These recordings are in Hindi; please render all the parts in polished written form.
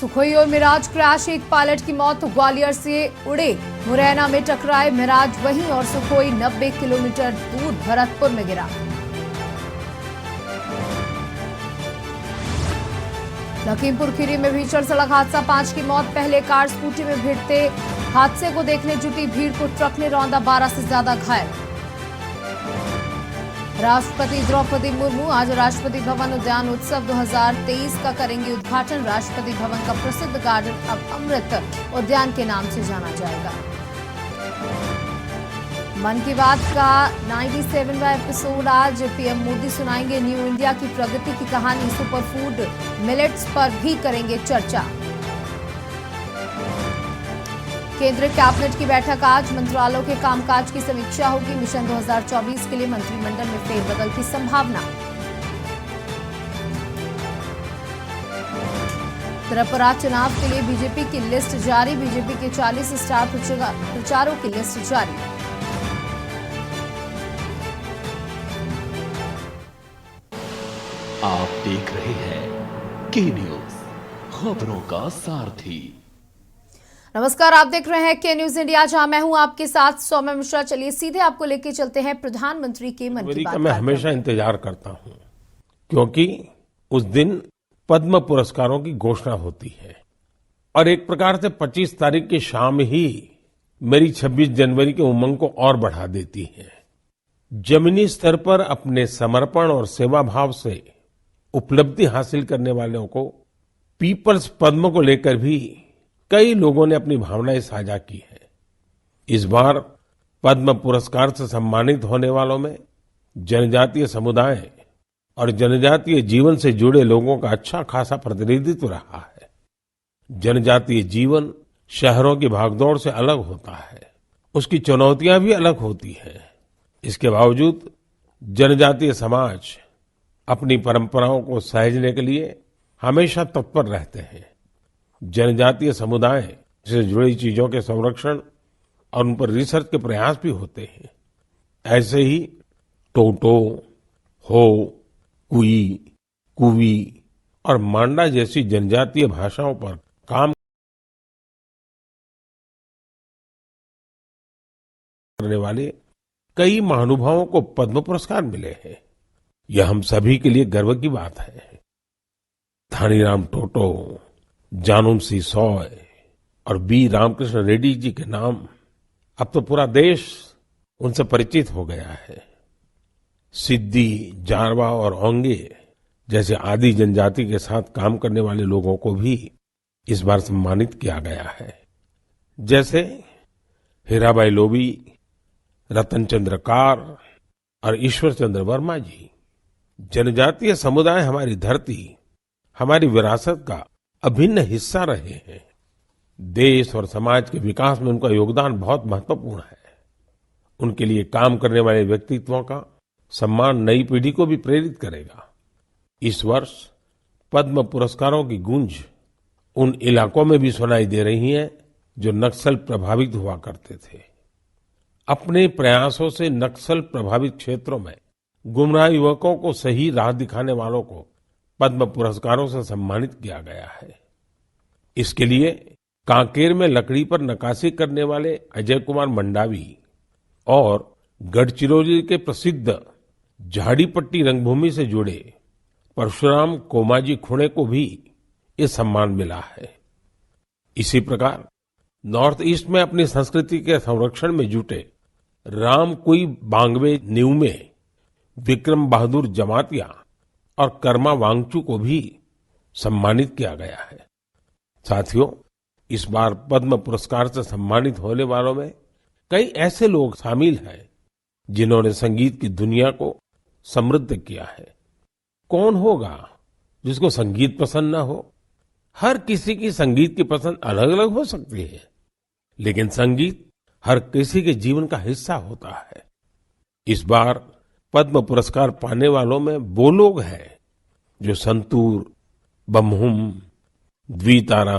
सुखोई और मिराज क्रैश, एक पायलट की मौत, ग्वालियर से उड़े मुरैना में टकराए मिराज वहीं और सुखोई 90 किलोमीटर दूर भरतपुर में गिरा। लखीमपुर खीरी में भीषण सड़क हादसा, 5 की मौत, पहले कार स्कूटी में भिड़ते हादसे को देखने जुटी भीड़ को ट्रक ने रौंदा, 12 से ज्यादा घायल। राष्ट्रपति द्रौपदी मुर्मू आज राष्ट्रपति भवन उद्यान उत्सव 2023 का करेंगे उद्घाटन। राष्ट्रपति भवन का प्रसिद्ध गार्डन अब अमृत उद्यान के नाम से जाना जाएगा। मन की बात का 97वां एपिसोड आज पीएम मोदी सुनाएंगे न्यू इंडिया की प्रगति की कहानी। सुपरफूड मिलेट्स पर भी करेंगे चर्चा। केंद्रीय कैबिनेट की बैठक आज, मंत्रालयों के कामकाज की समीक्षा होगी। मिशन 2024 के लिए मंत्रिमंडल में फेरबदल की संभावना। त्रिपुरा चुनाव के लिए बीजेपी की लिस्ट जारी, बीजेपी के 40 स्टार प्रचारों की लिस्ट जारी। आप देख रहे हैं के न्यूज, खबरों का सारथी। नमस्कार, आप देख रहे हैं के न्यूज इंडिया, जहां मैं हूं आपके साथ सौम्या मिश्रा। चलिए सीधे आपको लेके चलते हैं प्रधानमंत्री के मन की बात। मैं हमेशा इंतजार करता हूं क्योंकि उस दिन पद्म पुरस्कारों की घोषणा होती है और एक प्रकार से 25 तारीख की शाम ही मेरी 26 जनवरी के उमंग को और बढ़ा देती है। जमीनी स्तर पर अपने समर्पण और सेवा भाव से उपलब्धि हासिल करने वालों को पीपल्स पद्म को लेकर भी कई लोगों ने अपनी भावनाएं साझा की है। इस बार पद्म पुरस्कार से सम्मानित होने वालों में जनजातीय समुदाय और जनजातीय जीवन से जुड़े लोगों का अच्छा खासा प्रतिनिधित्व रहा है। जनजातीय जीवन शहरों की भागदौड़ से अलग होता है, उसकी चुनौतियां भी अलग होती हैं। इसके बावजूद जनजातीय समाज अपनी परंपराओं को सहेजने के लिए हमेशा तत्पर रहते हैं। जनजातीय समुदाय से जुड़ी चीजों के संरक्षण और उन पर रिसर्च के प्रयास भी होते हैं। ऐसे ही टोटो, हो, कुई, कुवी और मांडा जैसी जनजातीय भाषाओं पर काम करने वाले कई महानुभावों को पद्म पुरस्कार मिले हैं। यह हम सभी के लिए गर्व की बात है। धानीराम टोटो, जानूम सी सॉय और बी रामकृष्ण रेड्डी जी के नाम अब तो पूरा देश उनसे परिचित हो गया है। सिद्दी, जारवा और ओंगे जैसे आदि जनजाति के साथ काम करने वाले लोगों को भी इस बार सम्मानित किया गया है। जैसे हीराबाई लोबी, रतन चंद्र कार और ईश्वर चंद्र वर्मा जी। जनजातीय समुदाय हमारी धरती, हमारी विरासत का अभिन्न हिस्सा रहे हैं। देश और समाज के विकास में उनका योगदान बहुत महत्वपूर्ण है। उनके लिए काम करने वाले व्यक्तित्वों का सम्मान नई पीढ़ी को भी प्रेरित करेगा। इस वर्ष पद्म पुरस्कारों की गूंज उन इलाकों में भी सुनाई दे रही है जो नक्सल प्रभावित हुआ करते थे। अपने प्रयासों से नक्सल प्रभावित क्षेत्रों में गुमराह युवकों को सही राह दिखाने वालों को पद्म पुरस्कारों से सम्मानित किया गया है। इसके लिए कांकेर में लकड़ी पर नक्काशी करने वाले अजय कुमार मंडावी और गढ़चिरौली के प्रसिद्ध झाड़ीपट्टी रंगभूमि से जुड़े परशुराम कोमाजी खुणे को भी ये सम्मान मिला है। इसी प्रकार नॉर्थ ईस्ट में अपनी संस्कृति के संरक्षण में जुटे राम कुई बांगवे न्यूमे, विक्रम बहादुर जमातिया और कर्मा वांगचू को भी सम्मानित किया गया है। साथियों, इस बार पद्म पुरस्कार से सम्मानित होने वालों में कई ऐसे लोग शामिल हैं जिन्होंने संगीत की दुनिया को समृद्ध किया है। कौन होगा जिसको संगीत पसंद न हो? हर किसी की संगीत की पसंद अलग अलग हो सकती है, लेकिन संगीत हर किसी के जीवन का हिस्सा होता है। इस बार पद्म पुरस्कार पाने वालों में वो लोग हैं जो संतूर, बमहुम, द्वितारा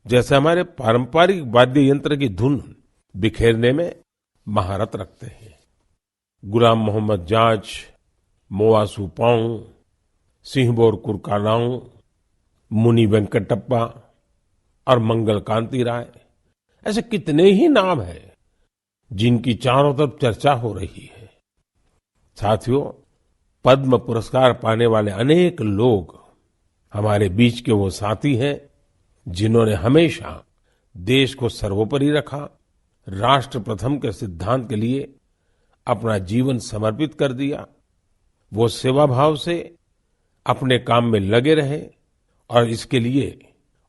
जैसे हमारे पारंपरिक वाद्य यंत्र की धुन बिखेरने में महारत रखते हैं। गुलाम मोहम्मद जाज, मोआसू पाऊ, सिंहबोर कुरकालाऊ, मुनि वेंकटप्पा, और मंगल कांति राय, ऐसे कितने ही नाम हैं जिनकी चारों तरफ चर्चा हो रही है। साथियों, पद्म पुरस्कार पाने वाले अनेक लोग हमारे बीच के वो साथी हैं जिन्होंने हमेशा देश को सर्वोपरि रखा, राष्ट्र प्रथम के सिद्धांत के लिए अपना जीवन समर्पित कर दिया। वो सेवा भाव से अपने काम में लगे रहे और इसके लिए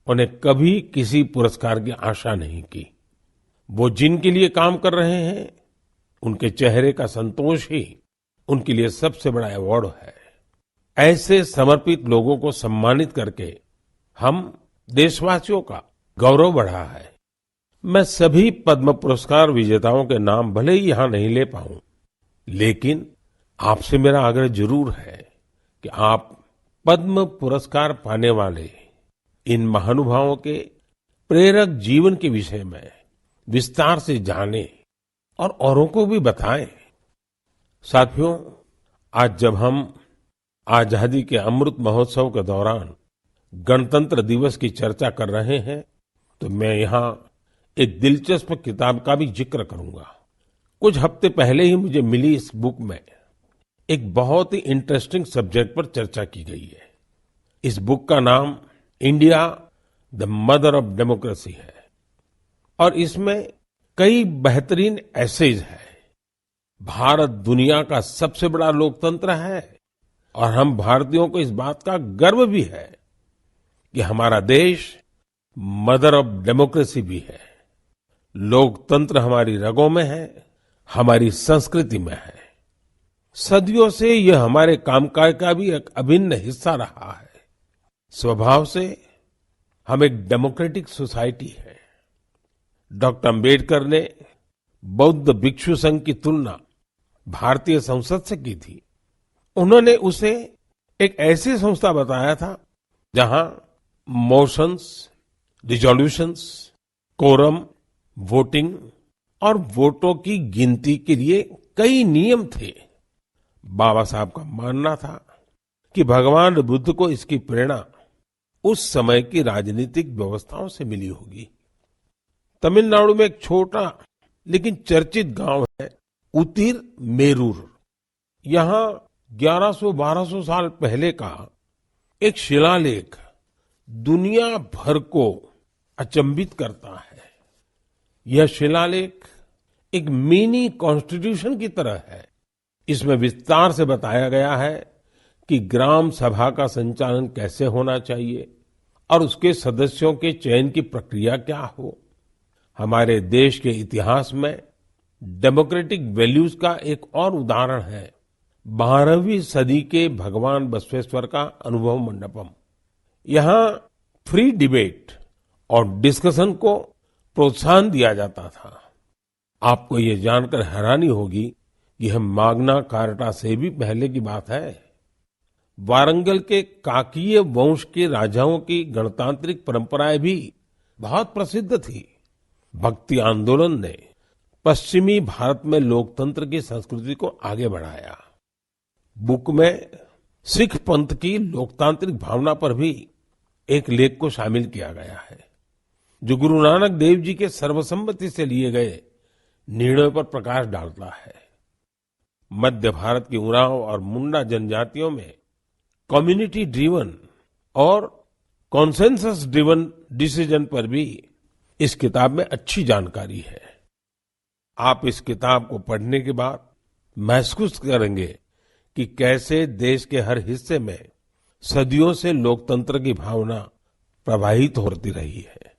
उन्हें कभी किसी पुरस्कार की आशा नहीं की। वो जिनके लिए काम कर रहे हैं उनके चेहरे का संतोष ही उनके लिए सबसे बड़ा अवार्ड है। ऐसे समर्पित लोगों को सम्मानित करके हम देशवासियों का गौरव बढ़ा है। मैं सभी पद्म पुरस्कार विजेताओं के नाम भले ही यहां नहीं ले पाऊं, लेकिन आपसे मेरा आग्रह जरूर है कि आप पद्म पुरस्कार पाने वाले इन महानुभावों के प्रेरक जीवन के विषय में विस्तार से जानें और औरों को भी बताएं। साथियों, आज जब हम आजादी के अमृत महोत्सव के दौरान गणतंत्र दिवस की चर्चा कर रहे हैं, तो मैं यहाँ एक दिलचस्प किताब का भी जिक्र करूंगा। कुछ हफ्ते पहले ही मुझे मिली इस बुक में एक बहुत ही इंटरेस्टिंग सब्जेक्ट पर चर्चा की गई है। इस बुक का नाम India the mother of democracy है और इसमें कई बेहतरीन एसेज है। भारत दुनिया का सबसे बड़ा लोकतंत्र है और हम भारतीयों को इस बात का गर्व भी है कि हमारा देश मदर ऑफ डेमोक्रेसी भी है। लोकतंत्र हमारी रगों में है, हमारी संस्कृति में है। सदियों से यह हमारे कामकाज का भी एक अभिन्न हिस्सा रहा है। स्वभाव से हम एक डेमोक्रेटिक सोसाइटी है। डॉक्टर अंबेडकर ने बौद्ध भिक्षु संघ की तुलना भारतीय संसद से की थी। उन्होंने उसे एक ऐसी संस्था बताया था जहां मोशंस, रिजोल्यूशंस, कोरम, वोटिंग और वोटों की गिनती के लिए कई नियम थे। बाबा साहब का मानना था कि भगवान बुद्ध को इसकी प्रेरणा उस समय की राजनीतिक व्यवस्थाओं से मिली होगी। तमिलनाडु में एक छोटा लेकिन चर्चित गांव है उतिर मेरूर। यहाँ 1100-1200 साल पहले का एक शिलालेख दुनिया भर को अचंभित करता है। यह शिलालेख एक मिनी कॉन्स्टिट्यूशन की तरह है। इसमें विस्तार से बताया गया है कि ग्राम सभा का संचालन कैसे होना चाहिए और उसके सदस्यों के चयन की प्रक्रिया क्या हो। हमारे देश के इतिहास में डेमोक्रेटिक वैल्यूज का एक और उदाहरण है 12वीं सदी के भगवान बसवेश्वर का अनुभव मंडपम। यहाँ फ्री डिबेट और डिस्कशन को प्रोत्साहन दिया जाता था। आपको ये जानकर हैरानी होगी कि यह माग्ना कार्टा से भी पहले की बात है। वारंगल के काकीय वंश के राजाओं की गणतांत्रिक परंपराएं भी बहुत प्रसिद्ध थी। भक्ति आंदोलन ने पश्चिमी भारत में लोकतंत्र की संस्कृति को आगे बढ़ाया। बुक में सिख पंथ की लोकतांत्रिक भावना पर भी एक लेख को शामिल किया गया है, जो गुरु नानक देव जी के सर्वसम्मति से लिए गए निर्णयों पर प्रकाश डालता है। मध्य भारत की उरांव और मुंडा जनजातियों में कम्युनिटी ड्रिवन और कॉन्सेंसस ड्रिवन डिसीजन पर भी इस किताब में अच्छी जानकारी है। आप इस किताब को पढ़ने के बाद महसूस करेंगे कि कैसे देश के हर हिस्से में सदियों से लोकतंत्र की भावना प्रवाहित होती रही है।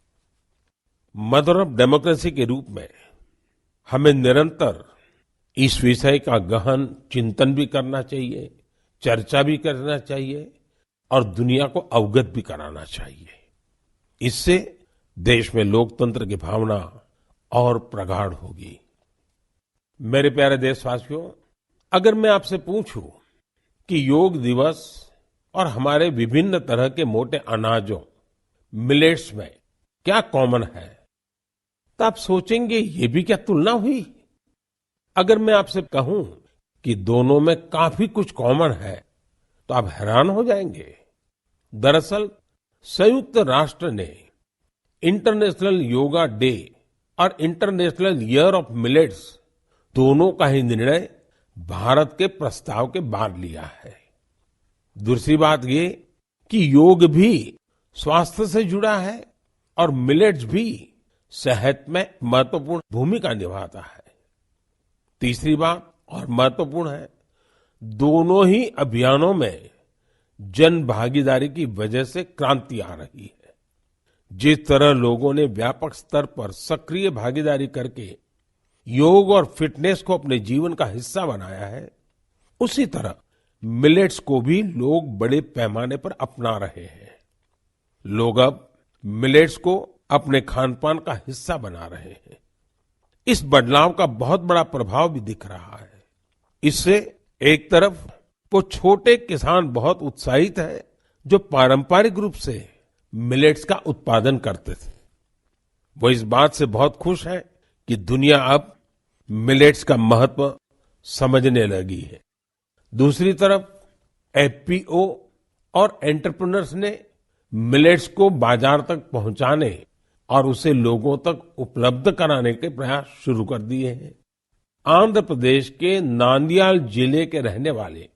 मदर ऑफ डेमोक्रेसी के रूप में हमें निरंतर इस विषय का गहन चिंतन भी करना चाहिए, चर्चा भी करना चाहिए और दुनिया को अवगत भी कराना चाहिए। इससे देश में लोकतंत्र की भावना और प्रगाढ़ होगी। मेरे प्यारे देशवासियों, अगर मैं आपसे पूछूं कि योग दिवस और हमारे विभिन्न तरह के मोटे अनाजों मिलेट्स में क्या कॉमन है, तो आप सोचेंगे ये भी क्या तुलना हुई। अगर मैं आपसे कहूं कि दोनों में काफी कुछ कॉमन है तो आप हैरान हो जाएंगे। दरअसल संयुक्त राष्ट्र ने इंटरनेशनल योगा डे और इंटरनेशनल ईयर ऑफ मिलेट्स दोनों का ही निर्णय भारत के प्रस्ताव के बाद लिया है। दूसरी बात ये कि योग भी स्वास्थ्य से जुड़ा है और मिलेट्स भी सेहत में महत्वपूर्ण भूमिका निभाता है। तीसरी बात और महत्वपूर्ण है, दोनों ही अभियानों में जन भागीदारी की वजह से क्रांति आ रही है। जिस तरह लोगों ने व्यापक स्तर पर सक्रिय भागीदारी करके योग और फिटनेस को अपने जीवन का हिस्सा बनाया है, उसी तरह मिलेट्स को भी लोग बड़े पैमाने पर अपना रहे हैं। लोग अब मिलेट्स को अपने खानपान का हिस्सा बना रहे हैं। इस बदलाव का बहुत बड़ा प्रभाव भी दिख रहा है। इससे एक तरफ वो छोटे किसान बहुत उत्साहित हैं जो पारंपरिक रूप से मिलेट्स का उत्पादन करते थे। वो इस बात से बहुत खुश हैं कि दुनिया अब मिलेट्स का महत्व समझने लगी है। दूसरी तरफ एफपीओ और एंटरप्रेन्योर्स ने मिलेट्स को बाजार तक पहुंचाने और उसे लोगों तक उपलब्ध कराने के प्रयास शुरू कर दिए हैं। आंध्र प्रदेश के नांदयाल जिले के रहने वाले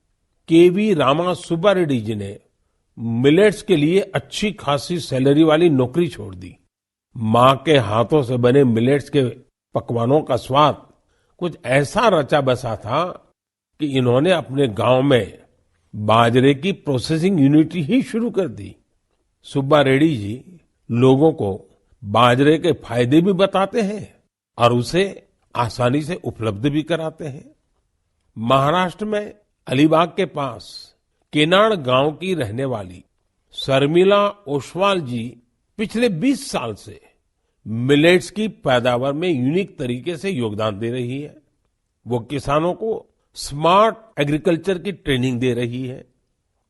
केवी रामा सुब्बा रेड्डी जी ने मिलेट्स के लिए अच्छी खासी सैलरी वाली नौकरी छोड़ दी। माँ के हाथों से बने मिलेट्स के पकवानों का स्वाद कुछ ऐसा रचा बसा था कि इन्होंने अपने गांव में बाजरे की प्रोसेसिंग यूनिट ही शुरू कर दी। सुब्बा रेड्डी जी लोगों को बाजरे के फायदे भी बताते हैं और उसे आसानी से उपलब्ध भी कराते हैं। महाराष्ट्र में अलीबाग के पास केनाड गांव की रहने वाली शर्मिला ओसवाल जी पिछले 20 साल से मिलेट्स की पैदावार में यूनिक तरीके से योगदान दे रही है। वो किसानों को स्मार्ट एग्रीकल्चर की ट्रेनिंग दे रही है।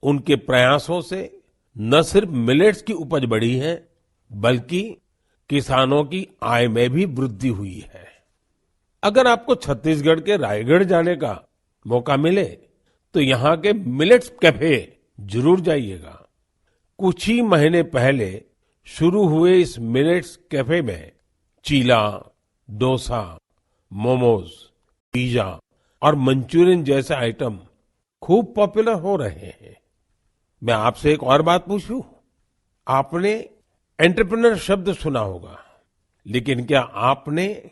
उनके प्रयासों से न सिर्फ मिलेट्स की उपज बढ़ी है, बल्कि किसानों की आय में भी वृद्धि हुई है। अगर आपको छत्तीसगढ़ के रायगढ़ जाने का मौका मिले तो यहाँ के मिलेट्स कैफे जरूर जाइएगा। कुछ ही महीने पहले शुरू हुए इस मिलेट्स कैफे में चीला, डोसा, मोमोज, पिज्जा और मंचूरियन जैसे आइटम खूब पॉपुलर हो रहे हैं। मैं आपसे एक और बात पूछूं, आपने एंटरप्रेन्योर शब्द सुना होगा, लेकिन क्या आपने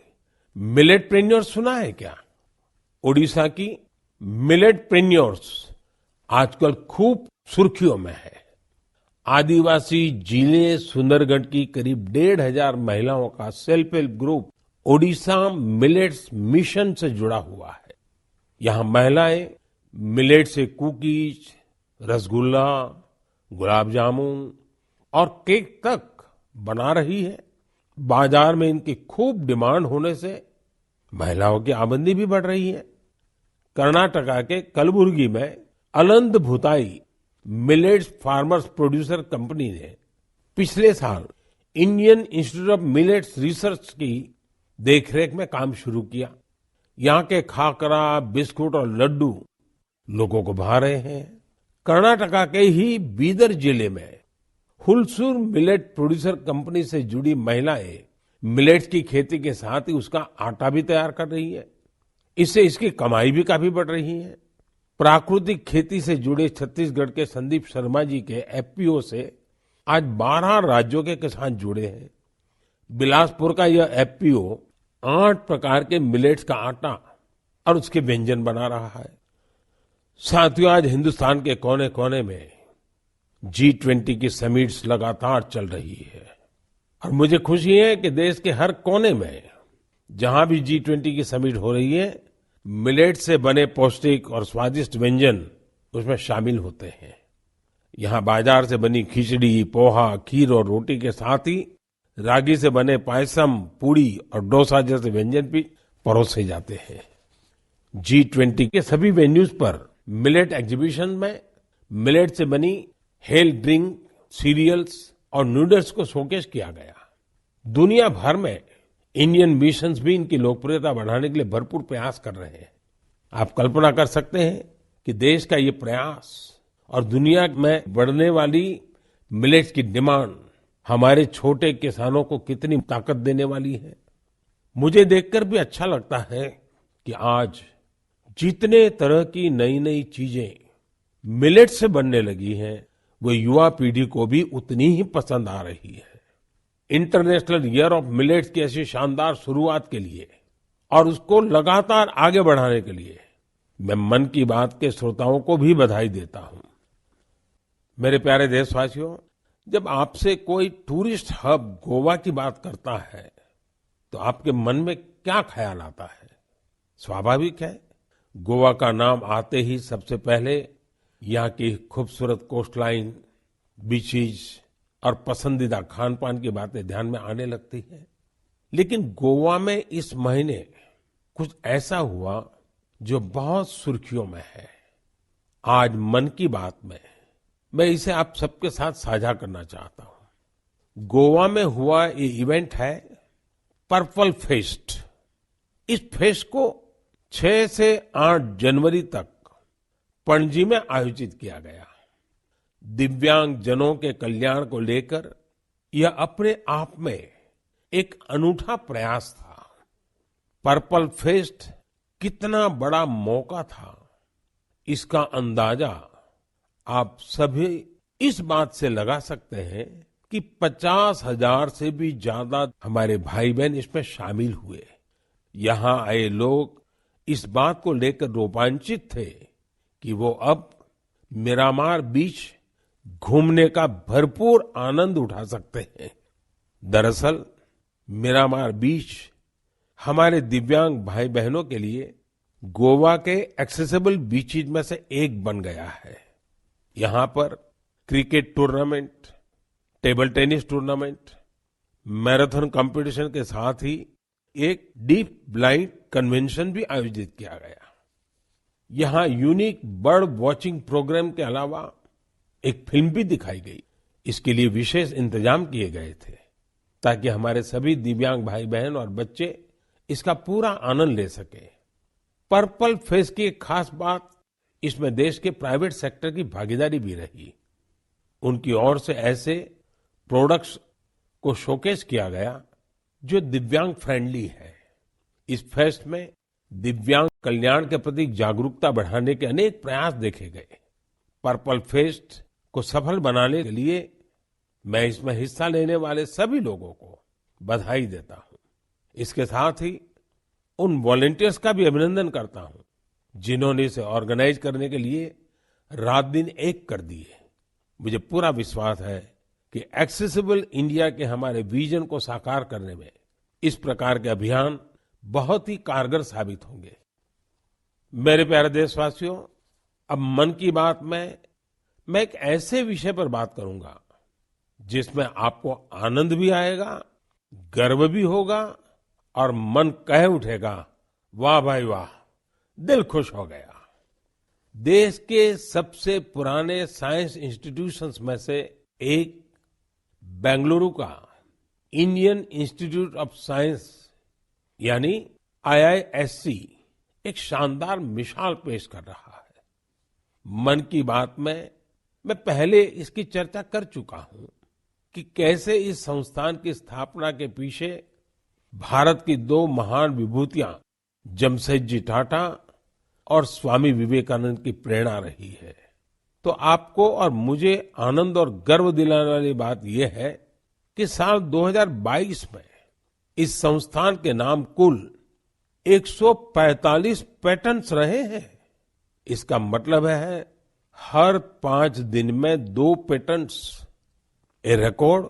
मिलेटप्रेन्योर सुना है क्या? ओडिशा की मिलेटप्रेन्योर्स आजकल खूब सुर्खियों में है। आदिवासी जिले सुंदरगढ़ की करीब 1,500 महिलाओं का self help group Odisha millets mission से जुड़ा हुआ है। यहाँ महिलाएं मिलेट से कुकीज, रसगुल्ला, गुलाब जामुन और केक तक बना रही है। बाजार में इनकी खूब डिमांड होने से महिलाओं की आमदनी भी बढ़ रही है। कर्नाटका के कलबुर्गी में Aland Bhutai millets farmers producer company ने पिछले साल Indian institute of millets research की देखरेख में काम शुरू किया। यहाँ के खाकरा, बिस्कुट और लड्डू लोगों को भा रहे हैं। कर्नाटका के ही बीदर जिले में हुलसूर मिलेट प्रोड्यूसर कंपनी से जुड़ी महिलाएं मिलेट्स की खेती के साथ ही उसका आटा भी तैयार कर रही है। इससे इसकी कमाई भी काफी बढ़ रही है। प्राकृतिक खेती से जुड़े छत्तीसगढ़ के संदीप शर्मा जी के एफपीओ से आज 12 राज्यों के किसान जुड़े हैं। बिलासपुर का यह एफपीओ 8 प्रकार के मिलेट्स का आटा और उसके व्यंजन बना रहा है। साथियों, आज हिंदुस्तान के कोने कोने में G20 की समिट्स लगातार चल रही है और मुझे खुशी है कि देश के हर कोने में जहां भी G20 की समिट हो रही है, मिलेट से बने पौष्टिक और स्वादिष्ट व्यंजन उसमें शामिल होते हैं। यहाँ बाजार से बनी खिचड़ी, पोहा, खीर और रोटी के साथ ही रागी से बने पायसम, पूड़ी और डोसा जैसे व्यंजन भी परोसे जाते हैं। G20 के सभी वेन्यूज पर मिलेट एग्जीबिशन में मिलेट से बनी हेल्थ ड्रिंक, सीरियल्स और नूडल्स को शोकेस किया गया। दुनिया भर में इंडियन मिशंस भी इनकी लोकप्रियता बढ़ाने के लिए भरपूर प्रयास कर रहे हैं। आप कल्पना कर सकते हैं कि देश का ये प्रयास और दुनिया में बढ़ने वाली मिलेट्स की डिमांड हमारे छोटे किसानों को कितनी ताकत देने वाली है। मुझे देखकर भी अच्छा लगता है कि आज जितने तरह की नई नई चीजें मिलेट से बनने लगी हैं, वो युवा पीढ़ी को भी उतनी ही पसंद आ रही है। इंटरनेशनल ईयर ऑफ मिलेट्स की ऐसी शानदार शुरुआत के लिए और उसको लगातार आगे बढ़ाने के लिए मैं मन की बात के श्रोताओं को भी बधाई देता हूं। मेरे प्यारे देशवासियों, जब आपसे कोई टूरिस्ट हब गोवा की बात करता है तो आपके मन में क्या ख्याल आता है? स्वाभाविक है, गोवा का नाम आते ही सबसे पहले यहाँ की खूबसूरत कोस्टलाइन, बीचेस और पसंदीदा खान पान की बातें ध्यान में आने लगती हैं। लेकिन गोवा में इस महीने कुछ ऐसा हुआ जो बहुत सुर्खियों में है। आज मन की बात में मैं इसे आप सबके साथ साझा करना चाहता हूं। गोवा में हुआ ये इवेंट है पर्पल फेस्ट। इस फेस्ट को 6 से 8 जनवरी तक पणजी में आयोजित किया गया। दिव्यांग जनों के कल्याण को लेकर यह अपने आप में एक अनूठा प्रयास था। पर्पल फेस्ट कितना बड़ा मौका था, इसका अंदाजा आप सभी इस बात से लगा सकते हैं कि 50,000 से भी ज्यादा हमारे भाई बहन इसमें शामिल हुए। यहाँ आए लोग इस बात को लेकर रोमांचित थे कि वो अब मिरामार बीच घूमने का भरपूर आनंद उठा सकते हैं। दरअसल मिरामार बीच हमारे दिव्यांग भाई बहनों के लिए गोवा के एक्सेसिबल बीचेस में से एक बन गया है। यहाँ पर cricket tournament, table tennis tournament, marathon competition के साथ ही एक डीप ब्लाइंड कन्वेंशन भी आयोजित किया गया। यहाँ यूनिक बर्ड वॉचिंग प्रोग्राम के अलावा एक फिल्म भी दिखाई गई। इसके लिए विशेष इंतजाम किए गए थे ताकि हमारे सभी दिव्यांग भाई बहन और बच्चे इसका पूरा आनंद ले सके। पर्पल फेस्ट की एक खास बात, इसमें देश के प्राइवेट सेक्टर की भागीदारी भी रही। उनकी ओर से ऐसे प्रोडक्ट्स को शोकेस किया गया जो दिव्यांग फ्रेंडली है। इस फेस्ट में दिव्यांग कल्याण के प्रति जागरूकता बढ़ाने के अनेक प्रयास देखे गए। पर्पल फेस्ट को सफल बनाने के लिए मैं इसमें हिस्सा लेने वाले सभी लोगों को बधाई देता हूं। इसके साथ ही उन वॉलंटियर्स का भी अभिनंदन करता हूं जिन्होंने इसे ऑर्गेनाइज करने के लिए रात दिन एक कर दिए। मुझे पूरा विश्वास है कि एक्सेसिबल इंडिया के हमारे विजन को साकार करने में इस प्रकार के अभियान बहुत ही कारगर साबित होंगे। मेरे प्यारे देशवासियों, अब मन की बात में मैं एक ऐसे विषय पर बात करूंगा जिसमें आपको आनंद भी आएगा, गर्व भी होगा और मन कह उठेगा, वाह भाई वाह, दिल खुश हो गया। देश के सबसे पुराने साइंस इंस्टीट्यूशंस में से एक बेंगलुरु का इंडियन इंस्टीट्यूट ऑफ साइंस यानी IISc एक शानदार मिसाल पेश कर रहा है। मन की बात में मैं पहले इसकी चर्चा कर चुका हूं कि कैसे इस संस्थान की स्थापना के पीछे भारत की 2 महान विभूतियां जमशेदजी टाटा और स्वामी विवेकानंद की प्रेरणा रही है। तो आपको और मुझे आनंद और गर्व दिलाने वाली बात यह है कि साल 2022 में इस संस्थान के नाम कुल 145 पेटेंट्स रहे हैं। इसका मतलब है हर 5 दिन में 2 पेटेंट्स। ये रिकॉर्ड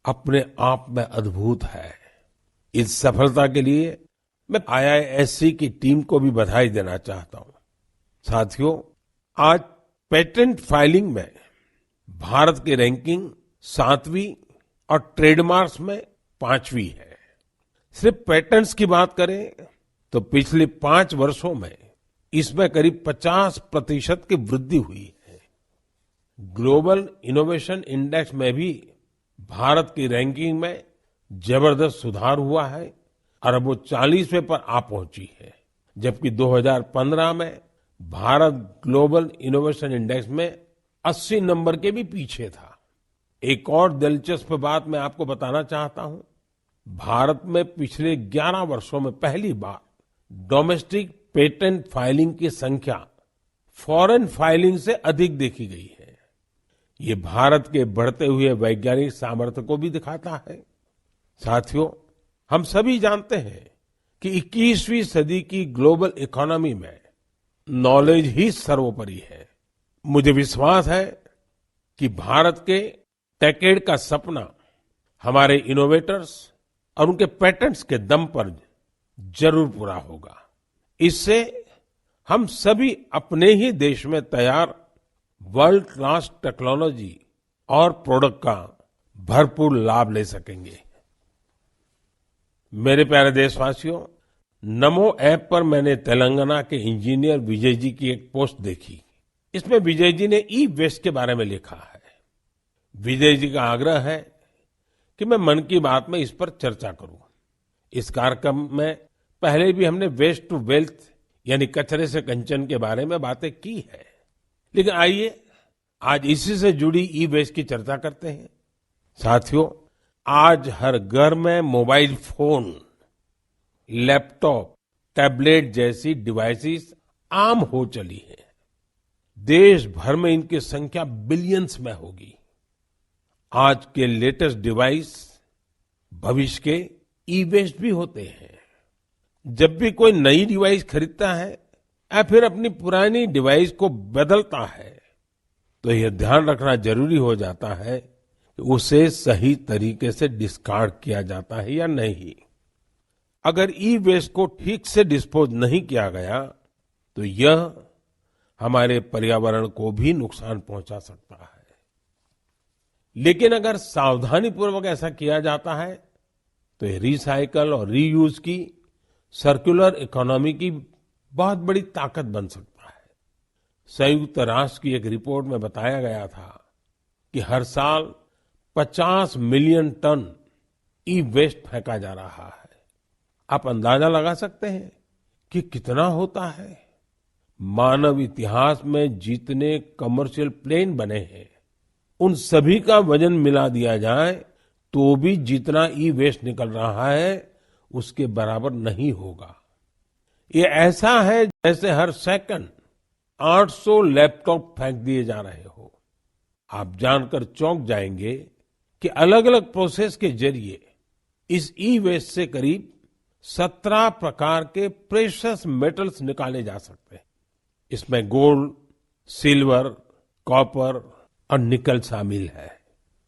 अपने आप में अद्भुत है। इस सफलता के लिए मैं IISc की टीम को भी बधाई देना चाहता हूं। साथियों, आज पेटेंट फाइलिंग में भारत की रैंकिंग 7वीं और ट्रेडमार्क्स में 5वीं है। सिर्फ पेटेंट्स की बात करें तो पिछले 5 वर्षों में इसमें करीब 50% की वृद्धि हुई है। ग्लोबल इनोवेशन इंडेक्स में भी भारत की रैंकिंग में जबरदस्त सुधार हुआ है और अब वो 40वें पर आ पहुंची है, जबकि 2015 में भारत ग्लोबल इनोवेशन इंडेक्स में 80 नंबर के भी पीछे था। एक और दिलचस्प बात मैं आपको बताना चाहता हूं। भारत में पिछले 11 वर्षों में पहली बार डोमेस्टिक पेटेंट फाइलिंग की संख्या फॉरेन फाइलिंग से अधिक देखी गई है। ये भारत के बढ़ते हुए वैज्ञानिक सामर्थ्य को भी दिखाता है। साथियों, हम सभी जानते हैं कि 21वीं सदी की ग्लोबल इकोनॉमी में नॉलेज ही सर्वोपरि है। मुझे विश्वास है कि भारत के टेकेड का सपना हमारे इनोवेटर्स और उनके पेटेंट्स के दम पर जरूर पूरा होगा। इससे हम सभी अपने ही देश में तैयार वर्ल्ड क्लास टेक्नोलॉजी और प्रोडक्ट का भरपूर लाभ ले सकेंगे। मेरे प्यारे देशवासियों, नमो ऐप पर मैंने तेलंगाना के इंजीनियर विजय जी की एक पोस्ट देखी। इसमें विजय जी ने ई वेस्ट के बारे में लिखा है। विजय जी का आग्रह है कि मैं मन की बात में इस पर चर्चा करूं। इस कार्यक्रम में पहले भी हमने वेस्ट टू वेल्थ यानी कचरे से कंचन के बारे में बातें की है, लेकिन आइए आज इसी से जुड़ी ई वेस्ट की चर्चा करते हैं। साथियों, आज हर घर में मोबाइल फोन, लैपटॉप, टैबलेट जैसी डिवाइसेस आम हो चली है। देश भर में इनकी संख्या बिलियंस में होगी। आज के लेटेस्ट डिवाइस भविष्य के ई वेस्ट भी होते हैं। जब भी कोई नई डिवाइस खरीदता है या फिर अपनी पुरानी डिवाइस को बदलता है, तो यह ध्यान रखना जरूरी हो जाता है कि उसे सही तरीके से डिस्कार्ड किया जाता है या नहीं। अगर ई वेस्ट को ठीक से डिस्पोज नहीं किया गया तो यह हमारे पर्यावरण को भी नुकसान पहुंचा सकता है। लेकिन अगर सावधानी पूर्वक ऐसा किया जाता है तो ये रिसाइकल और रीयूज की सर्कुलर इकोनॉमी की बहुत बड़ी ताकत बन सकता है। संयुक्त राष्ट्र की एक रिपोर्ट में बताया गया था कि हर साल 50 मिलियन टन ई वेस्ट फेंका जा रहा है। आप अंदाजा लगा सकते हैं कि कितना होता है। मानव इतिहास में जितने कमर्शियल प्लेन बने हैं, उन सभी का वजन मिला दिया जाए तो भी जितना ई वेस्ट निकल रहा है उसके बराबर नहीं होगा। ये ऐसा है जैसे हर सेकंड 800 लैपटॉप फेंक दिए जा रहे हो। आप जानकर चौंक जाएंगे कि अलग अलग प्रोसेस के जरिए इस ई वेस्ट से करीब 17 प्रकार के प्रेशियस मेटल्स निकाले जा सकते हैं। इसमें गोल्ड, सिल्वर, कॉपर और निकल शामिल है।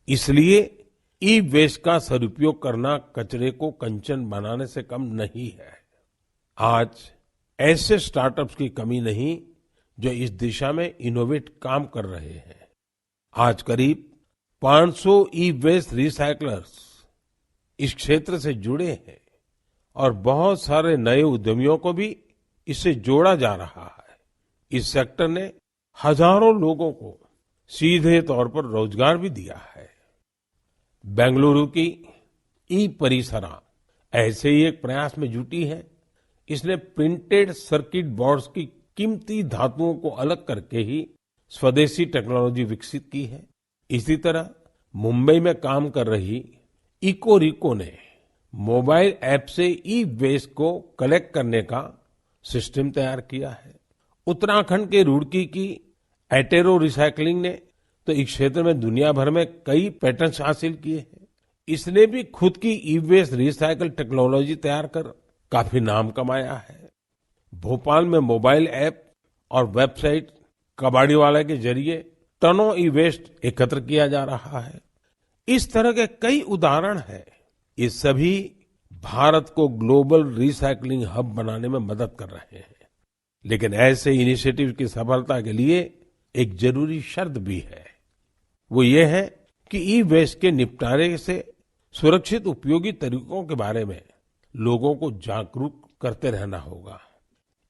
इसलिए ई वेस्ट का सदुपयोग करना कचरे को कंचन बनाने से कम नहीं है। आज ऐसे स्टार्टअप्स की कमी नहीं जो इस दिशा में इनोवेट काम कर रहे हैं। आज करीब 500 ई वेस्ट रिसाइकलर्स इस क्षेत्र से जुड़े हैं और बहुत सारे नए उद्यमियों को भी इससे जोड़ा जा रहा है। इस सेक्टर ने हजारों लोगों को सीधे तौर पर रोजगार भी दिया है। बेंगलुरु की ई परिसरा ऐसे ही एक प्रयास में जुटी है। इसने प्रिंटेड सर्किट बोर्ड्स की कीमती धातुओं को अलग करके ही स्वदेशी टेक्नोलॉजी विकसित की है। इसी तरह मुंबई में काम कर रही इकोरिको ने मोबाइल ऐप से ई वेस्ट को कलेक्ट करने का सिस्टम तैयार किया है। उत्तराखंड के रुड़की की एटेरो रिसाइकलिंग ने तो इस क्षेत्र में दुनिया भर में कई पेटेंट्स हासिल किए हैं। इसने भी खुद की ई वेस्ट रिसाइकल टेक्नोलॉजी तैयार कर काफी नाम कमाया है। भोपाल में मोबाइल ऐप और वेबसाइट कबाड़ीवाला के जरिए टनों ई वेस्ट एकत्र किया जा रहा है। इस तरह के कई उदाहरण हैं। ये सभी भारत को ग्लोबल रिसाइकलिंग हब बनाने में मदद कर रहे हैं। लेकिन ऐसे इनिशिएटिव की सफलता के लिए एक जरूरी शर्त भी है। वो ये है कि ई वेस्ट के निपटारे से सुरक्षित उपयोगी तरीकों के बारे में लोगों को जागरूक करते रहना होगा।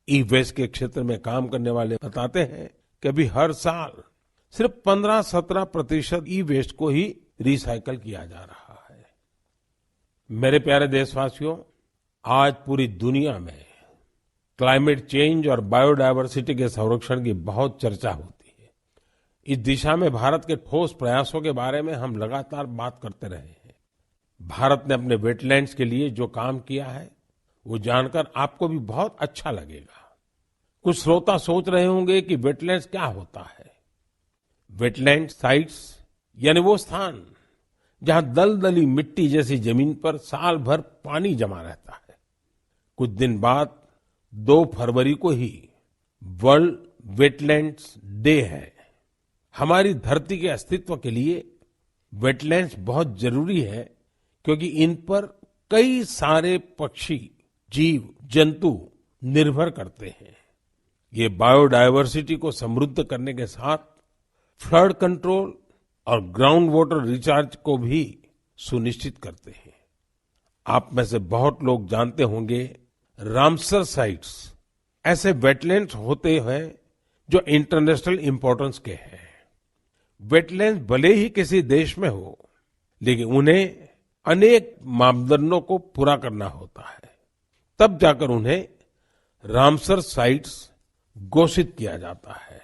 ई वेस्ट के क्षेत्र में काम करने वाले बताते हैं कि अभी हर साल सिर्फ 15-17% ई वेस्ट को ही रिसाइकल किया जा रहा है। मेरे प्यारे देशवासियों, आज पूरी दुनिया में क्लाइमेट चेंज और बायोडायवर्सिटी के संरक्षण की बहुत चर्चा होती है। इस दिशा में भारत के ठोस प्रयासों के बारे में हम लगातार बात करते रहे हैं। भारत ने अपने वेटलैंड्स के लिए जो काम किया है, वो जानकर आपको भी बहुत अच्छा लगेगा। कुछ श्रोता सोच रहे होंगे कि वेटलैंड्स क्या होता है। वेटलैंड साइट्स यानी वो स्थान जहां दलदली मिट्टी जैसी जमीन पर साल भर पानी जमा रहता है। कुछ दिन बाद 2 फरवरी को ही वर्ल्ड वेटलैंड्स डे है। हमारी धरती के अस्तित्व के लिए वेटलैंड्स बहुत जरूरी है, क्योंकि इन पर कई सारे पक्षी, जीव, जंतु निर्भर करते हैं। ये बायोडायवर्सिटी को समृद्ध करने के साथ फ्लड कंट्रोल और ग्राउंड वाटर रिचार्ज को भी सुनिश्चित करते हैं। आप में से बहुत लोग जानते होंगे, रामसर साइट्स ऐसे वेटलैंड्स होते हैं जो इंटरनेशनल इंपॉर्टेंस के हैं। वेटलैंड्स भले ही किसी देश में हो, लेकिन उन्हें अनेक मापदंडों को पूरा करना होता है, तब जाकर उन्हें रामसर साइट्स घोषित किया जाता है।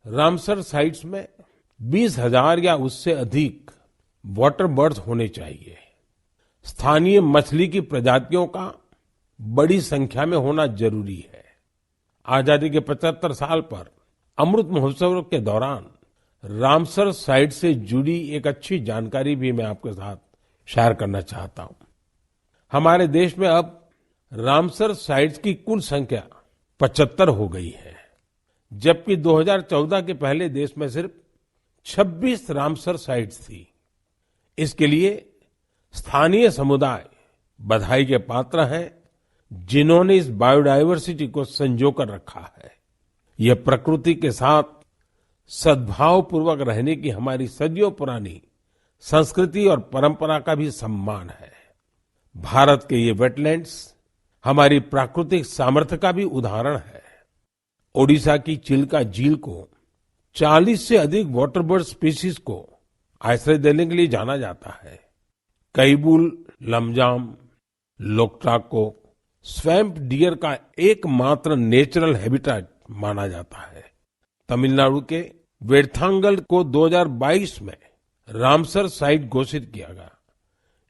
रामसर साइट्स में 20,000 या उससे अधिक वाटर बर्ड्स होने चाहिए। स्थानीय मछली की प्रजातियों का बड़ी संख्या में होना जरूरी है। आजादी के 75 साल पर अमृत महोत्सव के दौरान रामसर साइट से जुड़ी एक अच्छी जानकारी भी मैं आपके साथ शेयर करना चाहता हूं। हमारे देश में अब रामसर साइट्स की कुल संख्या 75 हो गई है, जबकि 2014 के पहले देश में सिर्फ 26 रामसर साइट्स थी। इसके लिए स्थानीय समुदाय बधाई के पात्र हैं, जिन्होंने इस बायोडायवर्सिटी को संजो कर रखा है। यह प्रकृति के साथ सद्भाव पूर्वक रहने की हमारी सदियों पुरानी संस्कृति और परंपरा का भी सम्मान है। भारत के ये वेटलैंड्स हमारी प्राकृतिक सामर्थ्य का भी उदाहरण है। ओडिशा की चिल्का झील को 40 से अधिक वाटर बर्ड स्पीशीज को आश्रय देने के लिए जाना जाता है। कैबुल लमजाम लोकटाक को स्वैम्प डियर का एकमात्र नेचुरल हैबिटेट माना जाता है। तमिलनाडु के वेर्थांगल को 2022 में रामसर साइट घोषित किया गया।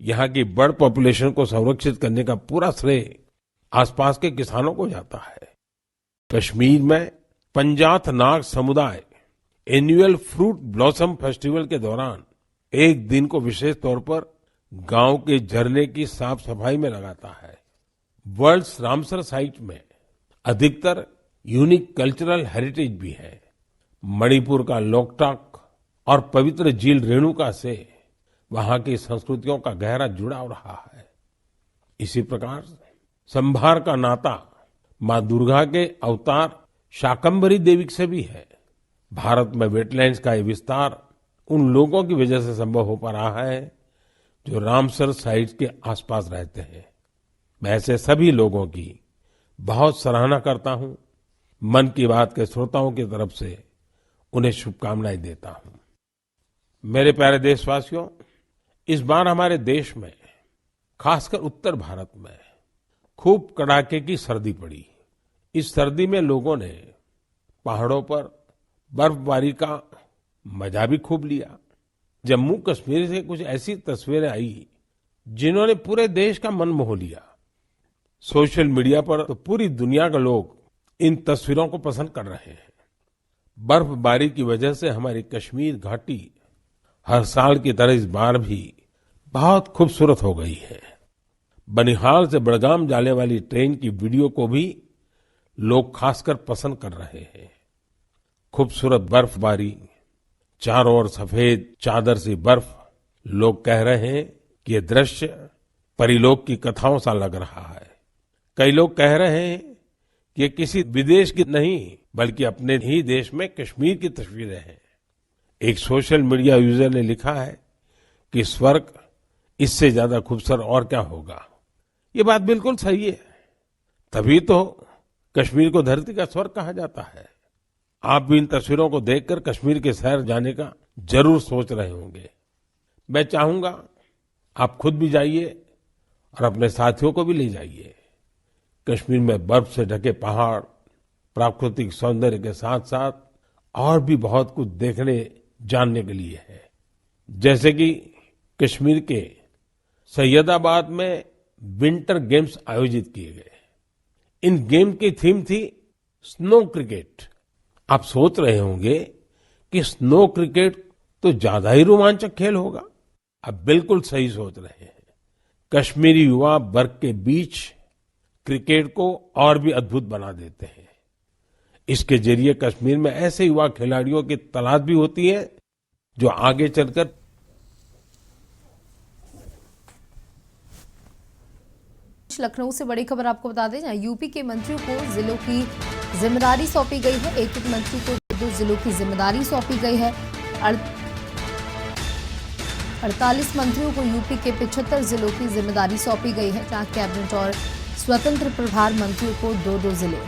यहाँ की बर्ड पॉपुलेशन को संरक्षित करने का पूरा श्रेय आसपास के किसानों को जाता है। कश्मीर में पंजाथ नाग समुदाय एनुअल फ्रूट ब्लॉसम फेस्टिवल के दौरान एक दिन को विशेष तौर पर गांव के झरने की साफ सफाई में लगाता है। वर्ल्ड रामसर साइट में अधिकतर यूनिक कल्चरल हेरिटेज भी है। मणिपुर का लोकटाक और पवित्र झील रेणुका से वहां की संस्कृतियों का गहरा जुड़ाव रहा है। इसी प्रकार संभार का नाता मां दुर्गा के अवतार शाकंभरी देवी से भी है। भारत में वेटलैंड्स का ये विस्तार उन लोगों की वजह से संभव हो पा रहा है जो रामसर साइट्स के आसपास रहते हैं। मैं ऐसे सभी लोगों की बहुत सराहना करता हूं। मन की बात के श्रोताओं की तरफ से उन्हें शुभकामनाएं देता हूं। मेरे प्यारे देशवासियों, इस बार हमारे देश में, खासकर उत्तर भारत में खूब कड़ाके की सर्दी पड़ी। इस सर्दी में लोगों ने पहाड़ों पर बर्फबारी का मजा भी खूब लिया। जम्मू कश्मीर से कुछ ऐसी तस्वीरें आई जिन्होंने पूरे देश का मन मोह लिया। सोशल मीडिया पर तो पूरी दुनिया के लोग इन तस्वीरों को पसंद कर रहे हैं। बर्फबारी की वजह से हमारी कश्मीर घाटी हर साल की तरह इस बार भी बहुत खूबसूरत हो गई है। बनिहाल से बड़गाम जाने वाली ट्रेन की वीडियो को भी लोग खासकर पसंद कर रहे हैं। खूबसूरत बर्फबारी, चारों ओर सफेद चादर सी बर्फ। लोग कह रहे हैं कि ये दृश्य परिलोक की कथाओं सा लग रहा है। कई लोग कह रहे हैं कि ये किसी विदेश की नहीं बल्कि अपने ही देश में कश्मीर की तस्वीरें हैं। एक सोशल मीडिया यूजर ने लिखा है कि स्वर्ग इससे ज्यादा खूबसूरत और क्या होगा। ये बात बिल्कुल सही है, तभी तो कश्मीर को धरती का स्वर्ग कहा जाता है। आप भी इन तस्वीरों को देखकर कश्मीर के शहर जाने का जरूर सोच रहे होंगे। मैं चाहूंगा आप खुद भी जाइए और अपने साथियों को भी ले जाइए। कश्मीर में बर्फ से ढके पहाड़, प्राकृतिक सौंदर्य के साथ साथ और भी बहुत कुछ देखने जानने के लिए है। जैसे कि कश्मीर के सैयदाबाद में विंटर गेम्स आयोजित किए गए। इन गेम की थीम थी स्नो क्रिकेट। आप सोच रहे होंगे कि स्नो क्रिकेट तो ज्यादा ही रोमांचक खेल होगा। आप बिल्कुल सही सोच रहे हैं। कश्मीरी युवा बर्फ के बीच क्रिकेट को और भी अद्भुत बना देते हैं। इसके जरिए कश्मीर में ऐसे युवा खिलाड़ियों की तलाश भी होती है जो आगे चलकर लखनऊ से बड़ी खबर आपको बता दें, जहां यूपी के मंत्रियों को जिलों की जिम्मेदारी सौंपी गई है। एक एक मंत्री को 2 जिलों की जिम्मेदारी सौंपी गई है। 48 मंत्रियों को यूपी के 75 जिलों की जिम्मेदारी सौंपी गई है, जहां कैबिनेट और स्वतंत्र प्रभार मंत्रियों को 2-2 जिले।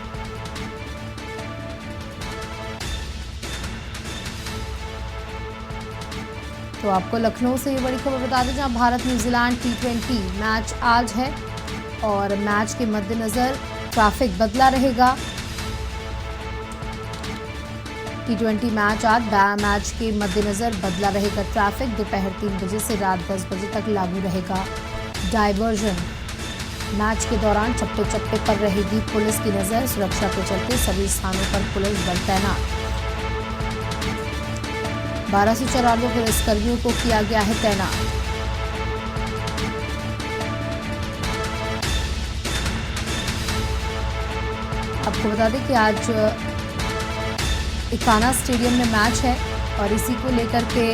तो आपको लखनऊ से ये बड़ी खबर बता दें, जहां भारत न्यूजीलैंड T20 मैच आज है और मैच के मद्देनजर ट्रैफिक बदला रहेगा। T20 मैच आज, मैच के मद्देनजर बदला रहेगा ट्रैफिक। दोपहर 3 बजे से रात 10 बजे तक लागू रहेगा डायवर्जन। मैच के दौरान चप्पे चप्पे पर रहेगी पुलिस की नजर। सुरक्षा के चलते सभी स्थानों पर पुलिस बल तैनात। 1294 पुलिसकर्मियों को किया गया है तैनात। आपको बता दें कि आज इकाना स्टेडियम में मैच है और इसी को लेकर के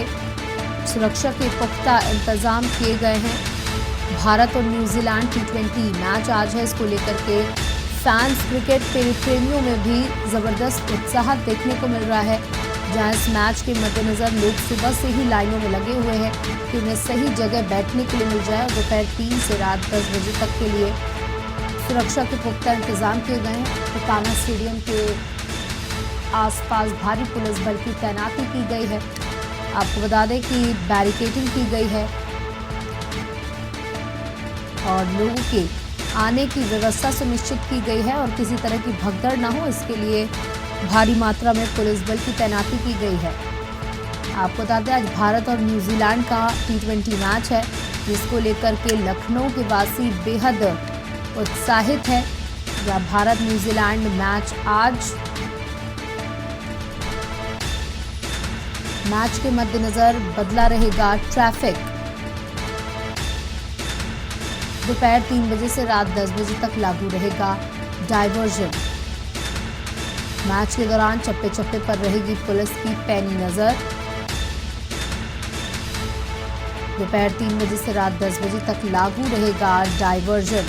सुरक्षा के पुख्ता इंतजाम किए गए हैं। भारत और न्यूजीलैंड T20 मैच आज है, इसको लेकर के फैंस, क्रिकेट प्रेमियों में भी जबरदस्त उत्साह देखने को मिल रहा है। जहां इस मैच के मद्देनजर लोग सुबह से ही लाइनों में लगे हुए हैं कि उन्हें सही जगह बैठने के लिए मिल जाए। और दोपहर 3 से रात 10 बजे तक के लिए सुरक्षा के पुख्ता इंतजाम किए गए हैं। इकाना स्टेडियम के आसपास भारी पुलिस बल की तैनाती की गई है। आपको बता दें कि बैरिकेडिंग की गई है और लोगों के आने की व्यवस्था सुनिश्चित की गई है और किसी तरह की भगदड़ न हो, इसके लिए भारी मात्रा में पुलिस बल की तैनाती की गई है। आपको बता दें आज भारत और न्यूजीलैंड का T20 मैच है, जिसको लेकर के लखनऊ के वासी बेहद उत्साहित है। जहां भारत न्यूजीलैंड मैच आज, मैच के मद्देनजर बदला रहेगा ट्रैफिक। दोपहर 3 बजे से रात 10 बजे तक लागू रहेगा डायवर्जन। मैच के दौरान चप्पे चप्पे पर रहेगी पुलिस की पैनी नजर। दोपहर 3 बजे से रात 10 बजे तक लागू रहेगा डायवर्जन।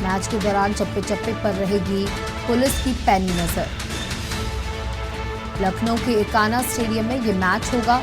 मैच के दौरान चप्पे चप्पे पर रहेगी पुलिस की पैनी नजर। लखनऊ के इकाना स्टेडियम में ये मैच होगा।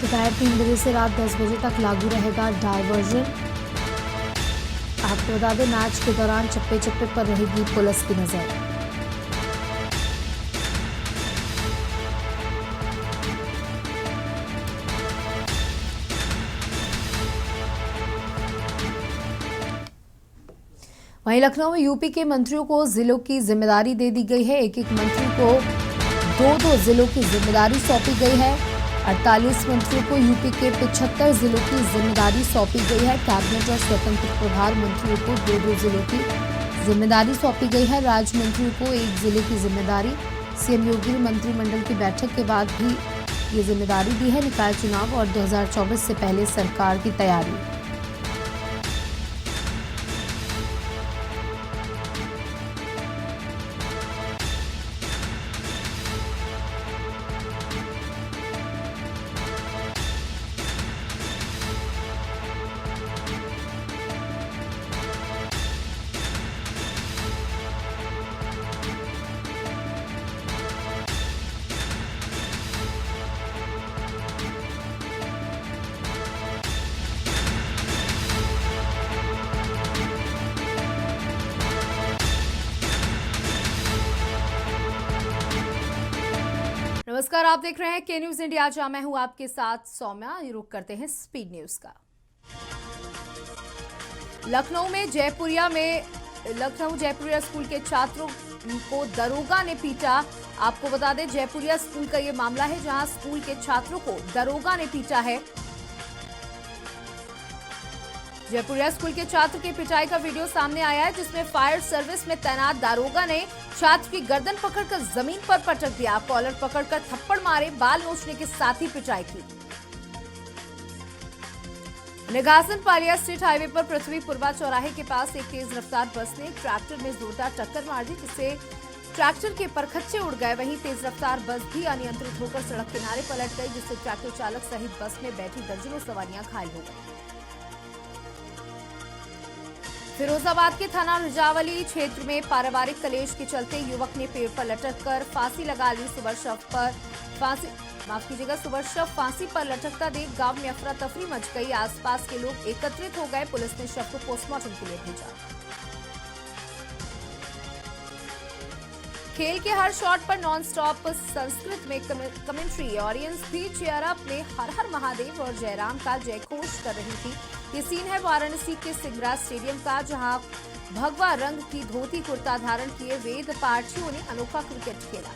दोपहर 3 बजे से रात 10 बजे तक लागू रहेगा डायवर्जन। आपको बता दें मैच के दौरान चप्पे चप्पे पर रहेगी पुलिस की नजर। वहीं लखनऊ में यूपी के मंत्रियों को जिलों की जिम्मेदारी दे दी गई है। एक एक मंत्री को 2-2 जिलों की जिम्मेदारी सौंपी गई है। 48 मंत्रियों को यूपी के 75 जिलों की जिम्मेदारी सौंपी गई है। कैबिनेट और स्वतंत्र प्रभार मंत्रियों को 2-2 जिलों की जिम्मेदारी सौंपी गई है। राज्य मंत्रियों को 1 जिले की जिम्मेदारी। सीएम योगी ने मंत्रिमंडल की बैठक के बाद भी ये जिम्मेदारी दी है। निकाय चुनाव और 2024 से पहले सरकार की तैयारी। नमस्कार, आप देख रहे हैं के न्यूज इंडिया। जहां मैं हूं आपके साथ सौम्या। रुक करते हैं स्पीड न्यूज का। लखनऊ जयपुरिया स्कूल के छात्रों को दरोगा ने पीटा। आपको बता दें, जयपुरिया स्कूल का ये मामला है जहां स्कूल के छात्रों को दरोगा ने पीटा है। जयपुरिया स्कूल के छात्र की पिटाई का वीडियो सामने आया है, जिसमें फायर सर्विस में तैनात दारोगा ने छात्र की गर्दन पकड़कर जमीन पर पटक दिया, कॉलर पकड़कर थप्पड़ मारे, बाल नोचने के साथ ही पिटाई की। निगासन पालिया स्टेट हाईवे पर पृथ्वीपुरवा चौराहे के पास एक तेज रफ्तार बस ने ट्रैक्टर में जोरदार टक्कर मार दी, जिससे ट्रैक्टर के परखच्चे उड़ गए। वहीं तेज रफ्तार बस भी अनियंत्रित होकर सड़क किनारे पलट गई, जिससे ट्रैक्टर चालक सहित बस में बैठी दर्जनों सवारियां घायल हो गई। फिरोजाबाद के थाना रजावली क्षेत्र में पारिवारिक कलेश के चलते युवक ने पेड़ पर लटककर फांसी लगा ली। सुबह शव फांसी पर लटकता देख गांव में अफरा तफरी मच गई। आसपास के लोग एकत्रित हो गए। पुलिस ने शव को पोस्टमार्टम के लिए भेजा। खेल के हर शॉट पर नॉनस्टॉप संस्कृत में कमेंट्री। ऑडियंस भी चेयर अप में हर हर महादेव और जयराम का जयघोष कर रही थी। ये सीन है वाराणसी के सिंगरा स्टेडियम का, जहां भगवा रंग की धोती कुर्ता धारण किए वेद पाठियों ने अनोखा क्रिकेट खेला।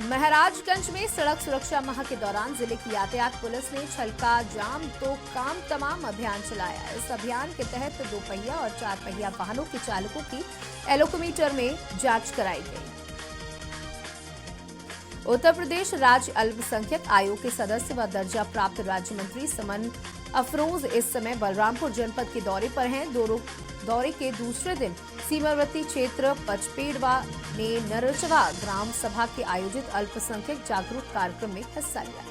महाराजगंज में सड़क सुरक्षा माह के दौरान जिले की यातायात पुलिस ने छलका जाम तो काम तमाम अभियान चलाया। इस अभियान के तहत 2 पहिया और 4 पहिया वाहनों के चालकों की एलोकोमीटर में जांच कराई गई। उत्तर प्रदेश राज्य अल्पसंख्यक आयोग के सदस्य व दर्जा प्राप्त राज्य मंत्री समन अफरोज इस समय बलरामपुर जनपद के दौरे पर हैं। दौरे के दूसरे दिन सीमावर्ती क्षेत्र पचपेड़वा ने नरचवा ग्राम सभा के आयोजित अल्पसंख्यक जागरूक कार्यक्रम में हिस्सा लिया।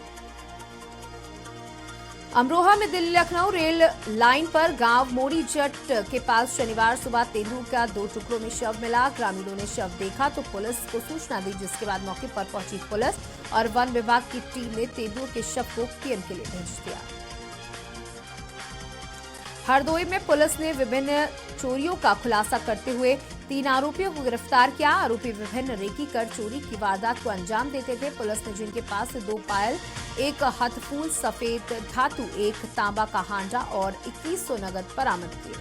अमरोहा में दिल्ली लखनऊ रेल लाइन पर गांव मोड़ी जट के पास शनिवार सुबह तेंदुआ का 2 टुकड़ों में शव मिला। ग्रामीणों ने शव देखा तो पुलिस को सूचना दी, जिसके बाद मौके पर पहुंची पुलिस और वन विभाग की टीम ने तेंदुआ के शव को पीएम के लिए भेज दिया। हरदोई में पुलिस ने विभिन्न चोरियों का खुलासा करते हुए 3 आरोपियों को गिरफ्तार किया। आरोपी विभिन्न रेकी कर चोरी की वारदात को अंजाम देते थे। पुलिस ने जिनके पास से 2 पायल, 1 हथफूल सफेद धातु, 1 तांबा का हांडा और 2100 नगद बरामद किए।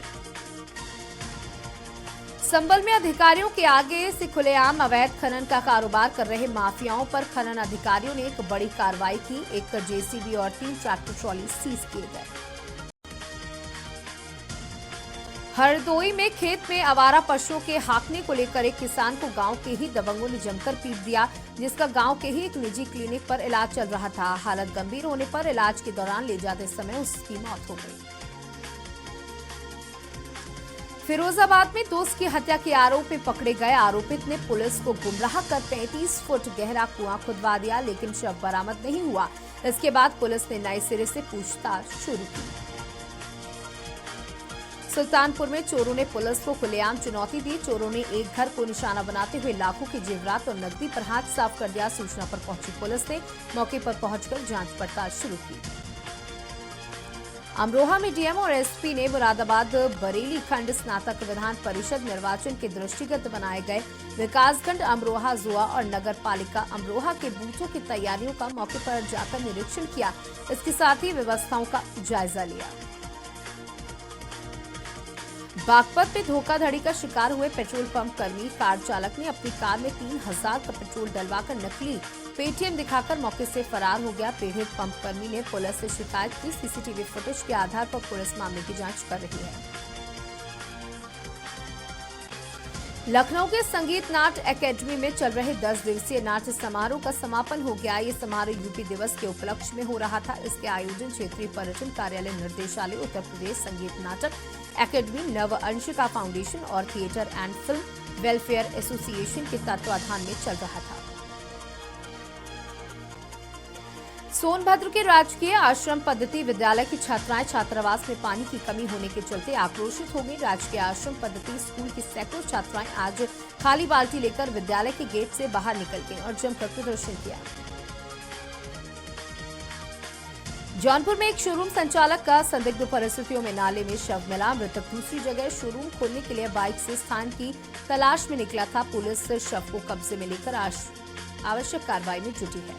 संबल में अधिकारियों के आगे से खुलेआम अवैध खनन का कारोबार कर रहे माफियाओं पर खनन अधिकारियों ने एक बड़ी कार्रवाई की। 1 जेसीबी और 3 ट्रैक्टर ट्रॉली सीज किए गए। हरदोई में खेत में आवारा पशुओं के हांकने को लेकर एक किसान को गांव के ही दबंगों ने जमकर पीट दिया, जिसका गांव के ही एक निजी क्लिनिक पर इलाज चल रहा था। हालत गंभीर होने पर इलाज के दौरान ले जाते समय उसकी मौत हो गई। फिरोजाबाद में दोस्त की हत्या के आरोप में पकड़े गए आरोपित ने पुलिस को गुमराह कर 35 फुट गहरा कुआं खुदवा दिया, लेकिन शव बरामद नहीं हुआ। इसके बाद पुलिस ने नए सिरे से पूछताछ शुरू की। सुल्तानपुर में चोरों ने पुलिस को खुलेआम चुनौती दी। चोरों ने एक घर को निशाना बनाते हुए लाखों के जेवरात और नकदी पर हाथ साफ कर दिया। सूचना पर पहुंची पुलिस ने मौके पर पहुंचकर जांच पड़ताल शुरू की। अमरोहा में डीएम और एसपी ने मुरादाबाद बरेली खंड स्नातक विधान परिषद निर्वाचन के दृष्टिगत बनाए गए विकासखंड अमरोहा, जुआ और नगर पालिका अमरोहा के बूथों की तैयारियों का मौके पर जाकर निरीक्षण किया। इसके साथ ही व्यवस्थाओं का जायजा लिया। बागपत में धोखाधड़ी का शिकार हुए पेट्रोल पंप कर्मी कार चालक ने अपनी कार में 3000 का पेट्रोल डलवाकर नकली पेटीएम दिखाकर मौके से फरार हो गया। पीड़ित पंप कर्मी ने पुलिस से शिकायत की। सीसीटीवी फुटेज के आधार पर पुलिस मामले की जांच कर रही है। लखनऊ के संगीत नाट्य एकेडमी में चल रहे 10 दिवसीय नाट्य समारोह का समापन हो गया। ये समारोह यूपी दिवस के उपलक्ष्य में हो रहा था। इसके आयोजन क्षेत्रीय पर्यटन कार्यालय निर्देशालय, उत्तर प्रदेश संगीत नाटक एकेडमी, नव अंशिका फाउंडेशन और theatre and film welfare association के तत्वाधान में चल रहा था। सोनभद्र के राजकीय आश्रम पद्धति विद्यालय की छात्राएं छात्रावास में पानी की कमी होने के चलते आक्रोशित हो गई। राजकीय आश्रम पद्धति स्कूल की सैकड़ों छात्राएं आज खाली बाल्टी लेकर विद्यालय के गेट से बाहर निकल गईं और जमकर प्रदर्शन किया। जौनपुर में एक शोरूम संचालक का संदिग्ध परिस्थितियों में नाले में शव मिला। मृतक दूसरी जगह शोरूम खोलने के लिए बाइक से स्थान की तलाश में निकला था। पुलिस शव को कब्जे में लेकर आवश्यक कार्रवाई में जुटी है।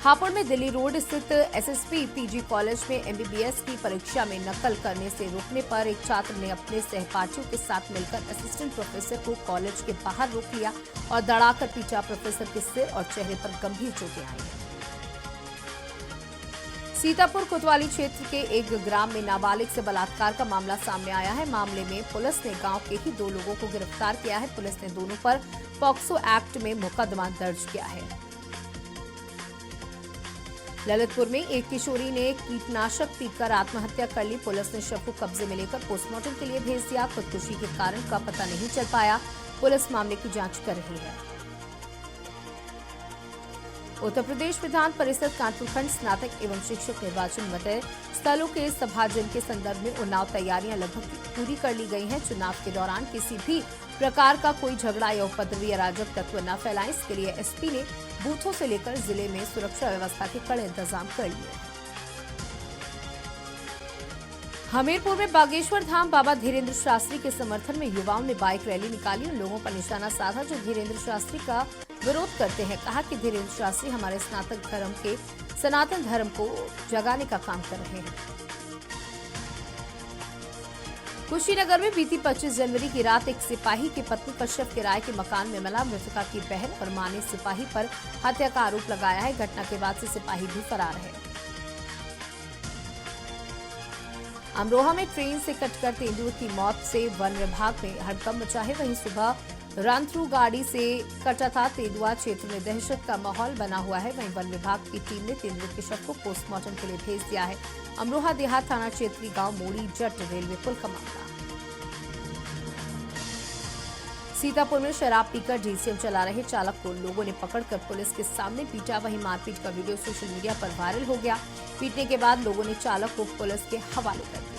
हापुड़ में दिल्ली रोड स्थित एसएसपी पीजी कॉलेज में एमबीबीएस की परीक्षा में नकल करने से रोकने पर एक छात्र ने अपने सहपाठियों के साथ मिलकर असिस्टेंट प्रोफेसर को कॉलेज के बाहर रोक लिया और दड़ाकर पीटा। प्रोफेसर के सिर और चेहरे पर गंभीर चोटें आई हैं। सीतापुर कोतवाली क्षेत्र के एक ग्राम में नाबालिग से बलात्कार का मामला सामने आया है। मामले में पुलिस ने गांव के ही 2 लोगों को गिरफ्तार किया है। पुलिस ने दोनों पर पॉक्सो एक्ट में मुकदमा दर्ज किया है। ललितपुर में एक किशोरी ने कीटनाशक पीकर आत्महत्या कर ली। पुलिस ने शव को कब्जे में लेकर पोस्टमार्टम के लिए भेज दिया। खुदकुशी के कारण का पता नहीं चल पाया। पुलिस मामले की जांच कर रही है। उत्तर प्रदेश विधान परिषद कानपुर खंड स्नातक एवं शिक्षक निर्वाचन मतदान स्थलों के सभाजन के संदर्भ में उन्नाव तैयारियां लगभग पूरी कर ली गई हैं। चुनाव के दौरान किसी भी प्रकार का कोई झगड़ा या उपद्रवी अराजक तत्व न फैलाएं, इसके लिए एसपी ने बूथों से लेकर जिले में सुरक्षा व्यवस्था के कड़े इंतजाम कर लिए। हमीरपुर में बागेश्वर धाम बाबा धीरेन्द्र शास्त्री के समर्थन में युवाओं ने बाइक रैली निकाली। उन लोगों पर निशाना साधा जो धीरेन्द्र शास्त्री का विरोध करते हैं। कहा कि धीरेन्द्र शास्त्री हमारे सनातन धर्म को जगाने का काम कर रहे हैं। कुशीनगर में बीती 25 जनवरी की रात एक सिपाही की पत्नी का शव किराए के मकान में मिला। मृतका की बहन और मां ने सिपाही पर हत्या का आरोप लगाया है। घटना के बाद से सिपाही भी फरार है। अमरोहा में ट्रेन से कटकर तेंदुए की मौत से वन विभाग में हड़कंप मचा है। वहीं सुबह रन थ्रू गाड़ी से कटा था तेंदुआ। क्षेत्र में दहशत का माहौल बना हुआ है। वहीं वन विभाग की टीम ने तेंदुए के शव को पोस्टमार्टम के लिए भेज दिया है। अमरोहा देहात थाना क्षेत्रीय गांव मोड़ी जट रेलवे पुल का मामला। सीतापुर में शराब पीकर डीसीएम चला रहे चालक को लोगों ने पकड़कर पुलिस के सामने पीटा। वहीं मारपीट का वीडियो सोशल मीडिया पर वायरल हो गया। पीटने के बाद लोगों ने चालक को पुलिस के हवाले कर दिया।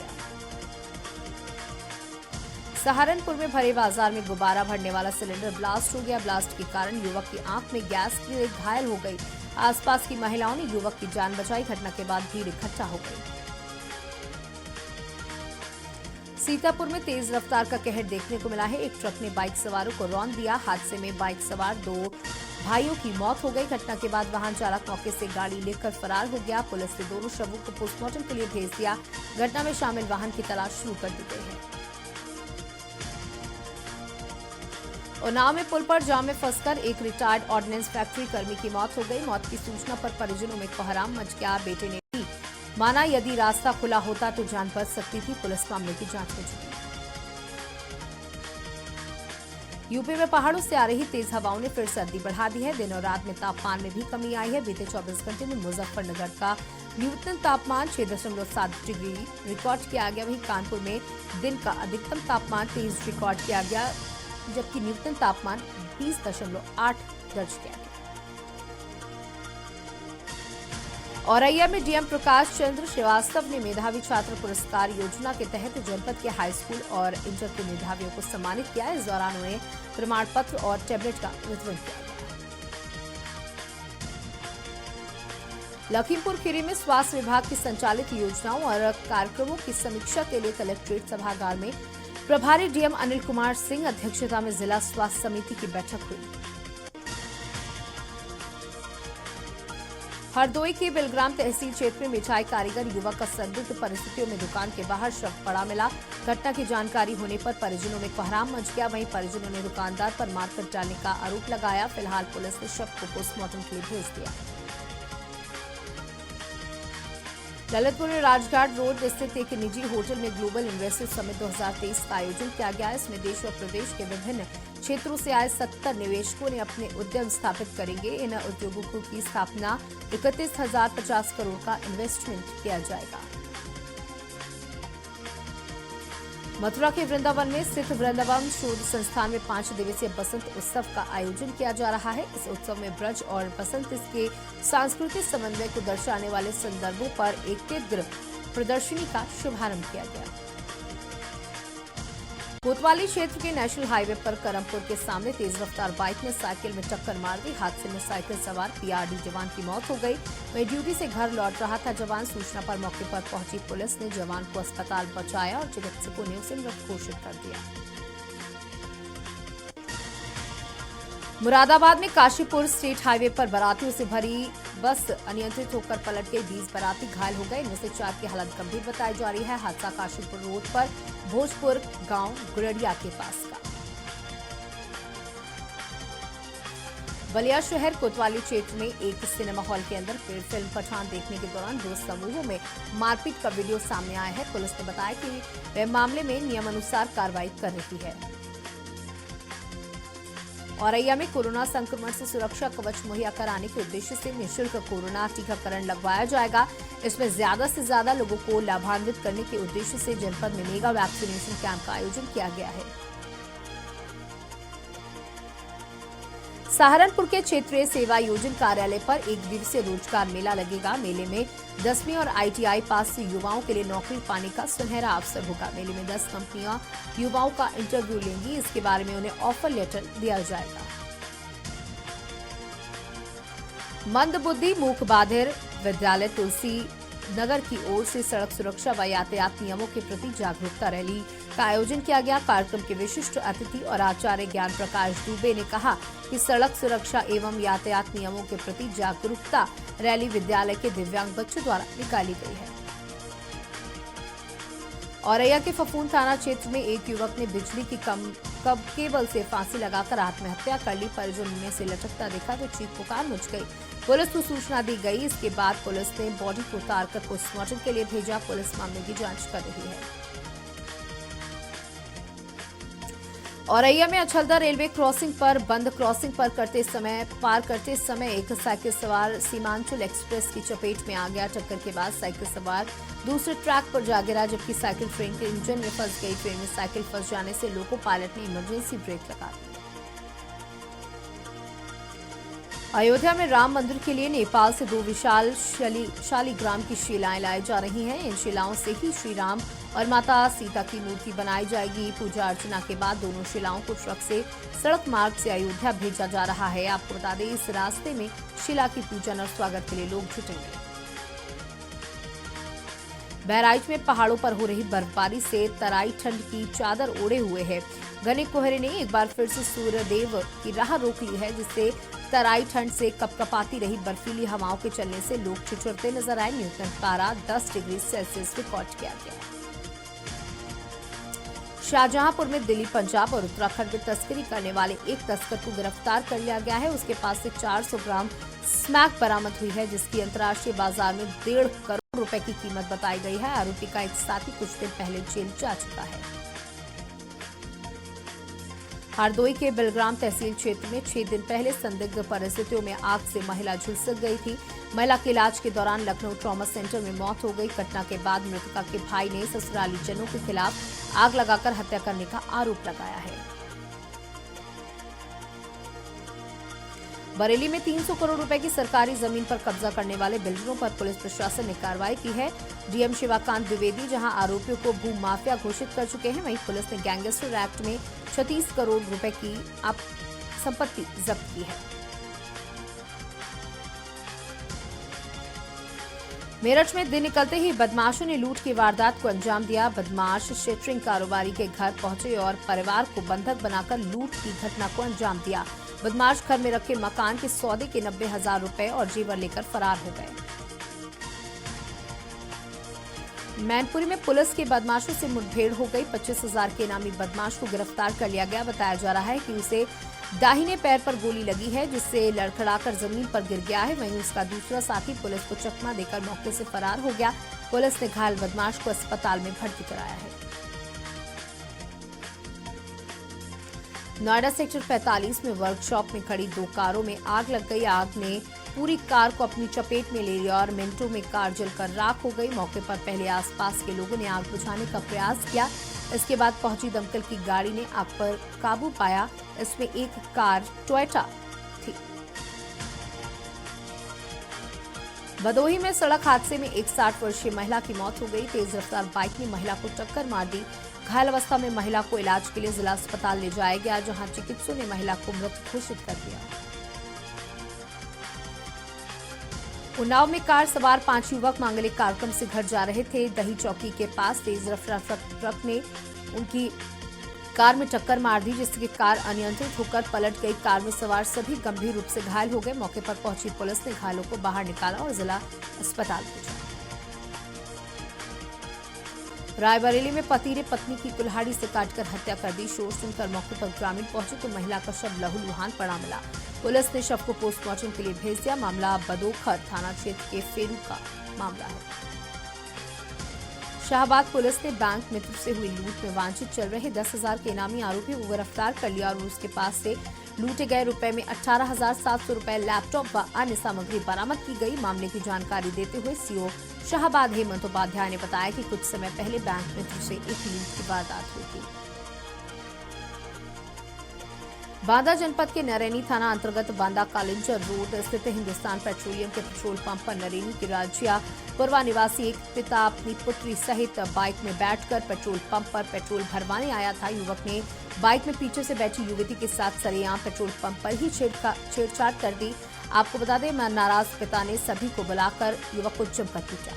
सहारनपुर में भरे बाजार में गुब्बारा भरने वाला सिलेंडर ब्लास्ट हो गया। ब्लास्ट के कारण युवक की आंख में गैस गिर घायल हो गई। आसपास की महिलाओं ने युवक की जान बचाई। घटना के बाद भीड़ इकट्ठा हो गई। सीतापुर में तेज रफ्तार का कहर देखने को मिला है। एक ट्रक ने बाइक सवारों को रौंद दिया। हादसे में बाइक सवार 2 भाइयों की मौत हो गई। घटना के बाद वाहन चालक मौके से गाड़ी लेकर फरार हो गया। पुलिस ने दोनों शवों को पोस्टमार्टम के लिए भेज दिया। घटना में शामिल वाहन की तलाश शुरू कर दी गई है। उन्नाव में पुल पर जाम में फंसकर एक रिटायर्ड ऑर्डिनेंस फैक्ट्री कर्मी की मौत हो गई। मौत की सूचना पर परिजनों में कोहराम मच गया। बेटे ने भी माना यदि रास्ता खुला होता तो जान बच सकती थी। पुलिस मामले की जांच में जुटी। यूपी में पहाड़ों से आ रही तेज हवाओं ने फिर सर्दी बढ़ा दी है। दिन और रात में तापमान में भी कमी आई है। बीते 24 घंटे में मुजफ्फरनगर का न्यूनतम तापमान 6.7 डिग्री रिकॉर्ड किया गया। वहीं कानपुर में दिन का अधिकतम तापमान 23 रिकॉर्ड किया गया, जबकि न्यूनतम तापमान 20.8 दर्ज किया गया। औरैया में डीएम प्रकाश चंद्र श्रीवास्तव ने मेधावी छात्र पुरस्कार योजना के तहत जनपद के हाई स्कूल और इंटर के मेधावियों को सम्मानित किया। इस दौरान उन्हें प्रमाण पत्र और टैबलेट का वितरण किया गया। लखीमपुर खीरी में स्वास्थ्य विभाग की संचालित योजनाओं और कार्यक्रमों की समीक्षा के लिए कलेक्ट्रेट सभागार में प्रभारी डीएम अनिल कुमार सिंह अध्यक्षता में जिला स्वास्थ्य समिति की बैठक हुई। हरदोई के बिलग्राम तहसील क्षेत्र में मिठाई कारीगर युवक का संदिग्ध परिस्थितियों में दुकान के बाहर शव पड़ा मिला। घटना की जानकारी होने पर परिजनों में कोहराम मच गया। वहीं परिजनों ने दुकानदार पर मारपीट डालने का आरोप लगाया। फिलहाल पुलिस ने शव को पोस्टमार्टम के लिए भेज दिया। ललितपुर में राजघाट रोड स्थित एक निजी होटल में ग्लोबल इन्वेस्टर समिट 2023 का आयोजन किया गया। इसमें देश और प्रदेश के विभिन्न क्षेत्रों से आए 70 निवेशकों ने अपने उद्यम स्थापित करेंगे। इन उद्योगों की स्थापना 31,050 करोड़ का इन्वेस्टमेंट किया जाएगा। मथुरा के वृंदावन में स्थित वृंदावन शोध संस्थान में 5 दिवसीय बसंत उत्सव का आयोजन किया जा रहा है। इस उत्सव में ब्रज और बसंत के सांस्कृतिक समन्वय को दर्शाने वाले संदर्भों पर एक तीव्र प्रदर्शनी का शुभारंभ किया गया। कोतवाली क्षेत्र के नेशनल हाईवे पर करमपुर के सामने तेज रफ्तार बाइक ने साइकिल में टक्कर मार दी। हादसे में साइकिल सवार पीआरडी जवान की मौत हो गई। वहीं ड्यूटी से घर लौट रहा था जवान। सूचना पर मौके पर पहुंची पुलिस ने जवान को अस्पताल पहुंचाया और चिकित्सकों ने उसे मृत घोषित कर दिया। मुरादाबाद में काशीपुर स्टेट हाईवे पर बारातियों से भरी बस अनियंत्रित होकर पलट गई। 20 बाराती घायल हो गए, इनमें से 4 की हालत गंभीर बताई जा रही है। हादसा काशीपुर रोड पर भोजपुर गांव गुरड़िया के पास का। बलिया शहर कोतवाली क्षेत्र में एक सिनेमा हॉल के अंदर फिल्म पठान देखने के दौरान 2 समूहों में मारपीट का वीडियो सामने आया है। पुलिस ने बताया कि वह मामले में नियमानुसार कार्रवाई कर रही है। औरैया में कोरोना संक्रमण से सुरक्षा कवच मुहैया कराने के उद्देश्य से निःशुल्क कोरोना टीकाकरण लगवाया जाएगा। इसमें ज्यादा से ज्यादा लोगों को लाभान्वित करने के उद्देश्य से जनपद में मेगा वैक्सीनेशन कैंप का आयोजन किया गया है। सहारनपुर के क्षेत्रीय सेवा योजन कार्यालय पर 1 दिवसीय रोजगार मेला लगेगा। मेले में 10वीं और ITI पास से युवाओं के लिए नौकरी पाने का सुनहरा अवसर होगा। मेले में 10 कंपनियां युवाओं का इंटरव्यू लेंगी। इसके बारे में उन्हें ऑफर लेटर दिया जाएगा। मंदबुद्धि मूक बाधिर विद्यालय तुलसी नगर की ओर से सड़क सुरक्षा व यातायात नियमों के प्रति जागरूकता रैली का आयोजन किया गया। कार्यक्रम के विशिष्ट अतिथि और आचार्य ज्ञान प्रकाश दुबे ने कहा कि सड़क सुरक्षा एवं यातायात नियमों के प्रति जागरूकता रैली विद्यालय के दिव्यांग बच्चों द्वारा निकाली गई है। औरैया के फफूंद थाना क्षेत्र में एक युवक ने बिजली की केबल से फांसी लगाकर आत्महत्या कर ली। परिजनों ने इसे लटकता देखा तो चीख पुकार मच गई। पुलिस को सूचना दी गई। इसके बाद पुलिस ने बॉडी को उतारकर पोस्टमार्टम के लिए भेजा। पुलिस मामले की जांच कर रही है। औरैया में अछलदा रेलवे क्रॉसिंग पर बंद क्रॉसिंग पर पार करते समय एक साइकिल सवार सीमांचल एक्सप्रेस की चपेट में आ गया। टक्कर के बाद साइकिल सवार दूसरे ट्रैक पर जा गिरा, जबकि साइकिल ट्रेन के इंजन में फंस गई। ट्रेन में साइकिल फंस जाने से लोको पायलट ने इमरजेंसी ब्रेक लगा दी। अयोध्या में राम मंदिर के लिए नेपाल से 2 विशाल शालिग्राम की शिलाएं लाई जा रही हैं। इन शिलाओं से ही श्री राम और माता सीता की मूर्ति बनाई जाएगी। पूजा अर्चना के बाद दोनों शिलाओं को ट्रक से सड़क मार्ग से अयोध्या भेजा जा रहा है। आपको बता दें, इस रास्ते में शिला की पूजन और स्वागत के लिए लोग जुटेंगे। बहराइच में पहाड़ों पर हो रही बर्फबारी से तराई ठंड की चादर ओढ़े हुए है। घने कोहरे ने एक बार फिर से सूर्यदेव की राह रोक ली है, जिससे तराई ठंड से कपकपाती रही बर्फीली हवाओं के चलने से लोग ठिठुरते नजर आए। न्यूनतम पारा 10 डिग्री सेल्सियस रिकॉर्ड किया गया। शाहजहांपुर में दिल्ली, पंजाब और उत्तराखंड में तस्करी करने वाले एक तस्कर को गिरफ्तार कर लिया गया है। उसके पास से 400 ग्राम स्मैक बरामद हुई है, जिसकी अंतर्राष्ट्रीय बाजार में 1.5 करोड़ रुपए की कीमत बताई गई है। आरोपी का एक साथी कुछ दिन पहले जेल जा चुका है। हरदोई के बेलग्राम तहसील क्षेत्र में 6 दिन पहले संदिग्ध परिस्थितियों में आग से महिला झुलस गई थी। महिला के इलाज के दौरान लखनऊ ट्रॉमा सेंटर में मौत हो गई। घटना के बाद मृतका के भाई ने ससुराली जनों के खिलाफ आग लगाकर हत्या करने का आरोप लगाया है। बरेली में 300 करोड़ रुपए की सरकारी जमीन पर कब्जा करने वाले बिल्डरों पर पुलिस प्रशासन ने कार्रवाई की है। डीएम शिवाकांत द्विवेदी जहां आरोपियों को भू माफिया घोषित कर चुके हैं, वहीं पुलिस ने गैंगस्टर एक्ट में 36 करोड़ रुपए की संपत्ति जब्त की है। मेरठ में दिन निकलते ही बदमाशों ने लूट की वारदात को अंजाम दिया। बदमाश शेटरिंग कारोबारी के घर पहुंचे और परिवार को बंधक बनाकर लूट की घटना को अंजाम दिया। बदमाश घर में रखे मकान के सौदे के 90,000 रुपए और जेवर लेकर फरार हो गए। मैनपुरी में पुलिस के बदमाशों से मुठभेड़ हो गई। 25,000 के इनामी बदमाश को गिरफ्तार कर लिया गया। बताया जा रहा है कि उसे दाहिने पैर पर गोली लगी है, जिससे लड़खड़ाकर जमीन पर गिर गया है। वहीं उसका दूसरा साथी पुलिस को चकमा देकर मौके से फरार हो गया। पुलिस ने घायल बदमाश को अस्पताल में भर्ती कराया है। नोएडा सेक्टर 45 में वर्कशॉप में खड़ी 2 कारों में आग लग गई। आग ने पूरी कार को अपनी चपेट में ले लिया और मिनटों में कार जलकर राख हो गई। मौके पर पहले आसपास के लोगों ने आग बुझाने का प्रयास किया। इसके बाद पहुंची दमकल की गाड़ी ने आग पर काबू पाया। इसमें एक कार टोयोटा थी। भदोही में सड़क हादसे में एक 60 वर्षीय महिला की मौत हो गई। तेज रफ्तार बाइक ने महिला को टक्कर मार दी। घायल अवस्था में महिला को इलाज के लिए जिला अस्पताल ले जाया गया, जहां चिकित्सकों ने महिला को मृत घोषित कर दिया। उन्नाव में कार सवार 5 युवक मांगलिक कार्यक्रम से घर जा रहे थे। दही चौकी के पास तेज रफ्तार ट्रक ने उनकी कार में टक्कर मार दी, जिससे कार अनियंत्रित होकर पलट गई। कार में सवार सभी गंभीर रूप से घायल हो गए। मौके पर पहुंची पुलिस ने घायलों को बाहर निकाला और जिला अस्पताल भेजा। रायबरेली में पति ने पत्नी की कुल्हाड़ी से काटकर हत्या कर दी। शोर सुनकर मौके पर ग्रामीण पहुंचे तो महिला का शव लहूलुहान पड़ा मिला। पुलिस ने शव को पोस्टमार्टम के लिए भेज दिया। मामला बदोखर थाना क्षेत्र के फेरू का मामला है। शाहबाद पुलिस ने बैंक मित्र से हुई लूट में वांछित चल रहे 10,000 के इनामी आरोपी को गिरफ्तार कर लिया और उसके पास से लूटे गए रुपए में 18,700 रुपए, लैपटॉप व अन्य सामग्री बरामद की गई। मामले की जानकारी देते हुए सीओ शाहबाद हेमंत उपाध्याय ने बताया कि कुछ समय पहले बैंक मित्र से एक लूट की वारदात हुई थी। बांदा जनपद के नरैनी थाना अंतर्गत बांदा कालिंजर रोड स्थित हिंदुस्तान पेट्रोलियम के पेट्रोल पंप पर नरैनी के राज्य पुरवा निवासी एक पिता अपनी पुत्री सहित बाइक में बैठकर पेट्रोल पंप पर पेट्रोल भरवाने आया था। युवक ने बाइक में पीछे से बैठी युवती के साथ सरेआम पेट्रोल पंप पर ही छेड़छाड़ कर दी। आपको बता दें, नाराज पिता ने सभी को बुलाकर युवक को जमकर पीटा।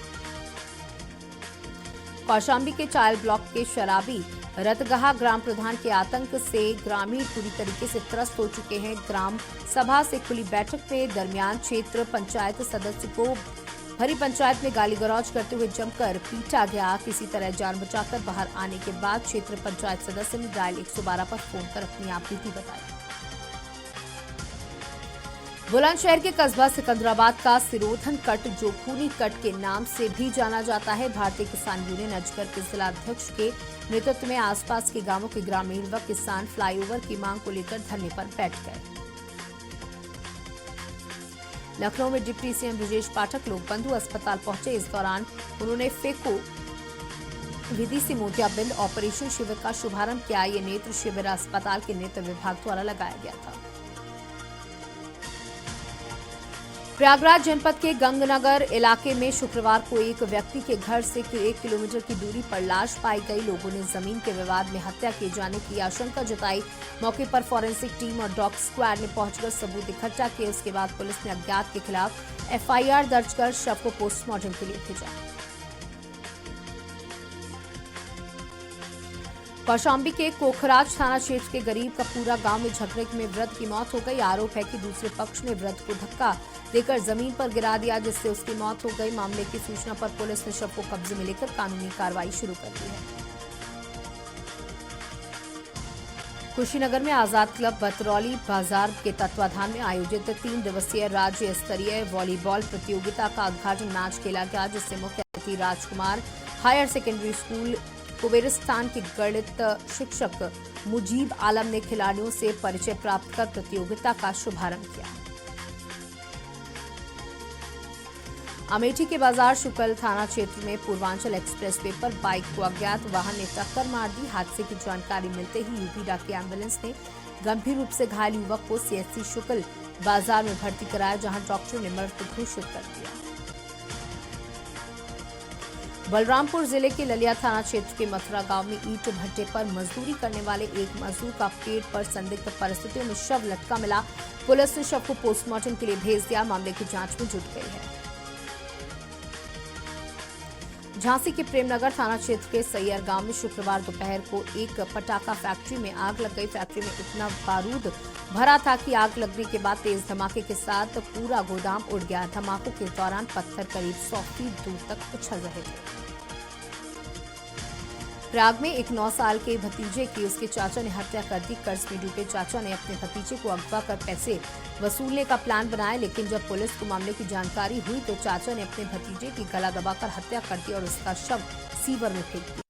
कौशाम्बी के चायल ब्लॉक के शराबी रतगहा ग्राम प्रधान के आतंक से ग्रामीण पूरी तरीके से त्रस्त हो चुके हैं। ग्राम सभा से खुली बैठक में दरमियान क्षेत्र पंचायत सदस्य को भरी पंचायत में गाली गलौज करते हुए जमकर पीटा गया। किसी तरह जान बचाकर बाहर आने के बाद क्षेत्र पंचायत सदस्य ने डायल 112 पर फोन कर अपनी आपबीती बताई। बुलंदशहर के कस्बा सिकंदराबाद का सिरोधन कट, जो खूनी कट के नाम से भी जाना जाता है, भारतीय किसान यूनियन अजगर के जिला अध्यक्ष के नेतृत्व में आसपास के गांवों के ग्रामीण व किसान फ्लाईओवर की मांग को लेकर धरने पर बैठ गए। लखनऊ में डिप्टी सीएम ब्रजेश पाठक लोक बंधु अस्पताल पहुंचे। इस दौरान उन्होंने फेको विधि से मोतियाबिंद ऑपरेशन शिविर का शुभारंभ किया। ये नेत्र शिविर अस्पताल के नेत्र विभाग द्वारा लगाया गया था। प्रयागराज जनपद के गंगनगर इलाके में शुक्रवार को एक व्यक्ति के घर से 1 किलोमीटर की दूरी पर लाश पाई गई। लोगों ने जमीन के विवाद में हत्या किए जाने की आशंका जताई। मौके पर फॉरेंसिक टीम और डॉग स्क्वाड ने पहुंचकर सबूत इकट्ठा किए। उसके बाद पुलिस ने अज्ञात के खिलाफ एफआईआर दर्ज कर शव को पोस्टमार्टम के लिए भेजा। कौशाम्बी के कोखराज थाना क्षेत्र के गरीब का पूरा गांव में झगड़े में वृद्ध की मौत हो गई। आरोप है कि दूसरे पक्ष ने वृद्ध को धक्का देकर जमीन पर गिरा दिया, जिससे उसकी मौत हो गई। मामले की सूचना पर पुलिस ने शव को कब्जे में लेकर कानूनी कार्रवाई शुरू कर दी है। कुशीनगर में आजाद क्लब बतरौली बाजार के तत्वाधान में आयोजित 3 दिवसीय राज्य स्तरीय वॉलीबॉल प्रतियोगिता का उद्घाटन मैच खेला गया, जिससे मुख्य अतिथि राजकुमार हायर सेकेंडरी स्कूल कुबेरिस्तान के गणित शिक्षक मुजीब आलम ने खिलाड़ियों से परिचय प्राप्त कर प्रतियोगिता का शुभारंभ किया। अमेठी के बाजार शुक्ल थाना क्षेत्र में पूर्वांचल एक्सप्रेसवे पर बाइक को अज्ञात वाहन ने टक्कर मार दी। हादसे की जानकारी मिलते ही यूपीडा की एम्बुलेंस ने गंभीर रूप से घायल युवक को सीएचसी शुक्ल बाजार में भर्ती कराया, जहां डॉक्टर ने मृत घोषित कर दिया। बलरामपुर जिले के ललिया थाना क्षेत्र के मथुरा गांव में ईंट भट्टे पर मजदूरी करने वाले एक मजदूर का पेट पर संदिग्ध परिस्थितियों में शव लटका मिला। पुलिस ने शव को पोस्टमार्टम के लिए भेज दिया। मामले की जांच में जुट गई है। झांसी के प्रेमनगर थाना क्षेत्र के सैयर गांव में शुक्रवार दोपहर को एक पटाखा फैक्ट्री में आग लग गई। फैक्ट्री में इतना बारूद भरा था कि आग लगने के बाद तेज धमाके के साथ पूरा गोदाम उड़ गया। धमाकों के दौरान पत्थर करीब 100 फीट दूर तक उछल रहे थे। प्राग में एक 9 साल के भतीजे की उसके चाचा ने हत्या कर दी। कर्ज में डूबे चाचा ने अपने भतीजे को अगवा कर पैसे वसूलने का प्लान बनाया, लेकिन जब पुलिस को मामले की जानकारी हुई तो चाचा ने अपने भतीजे की गला दबाकर हत्या कर दी और उसका शव सीवर में फेंक दिया।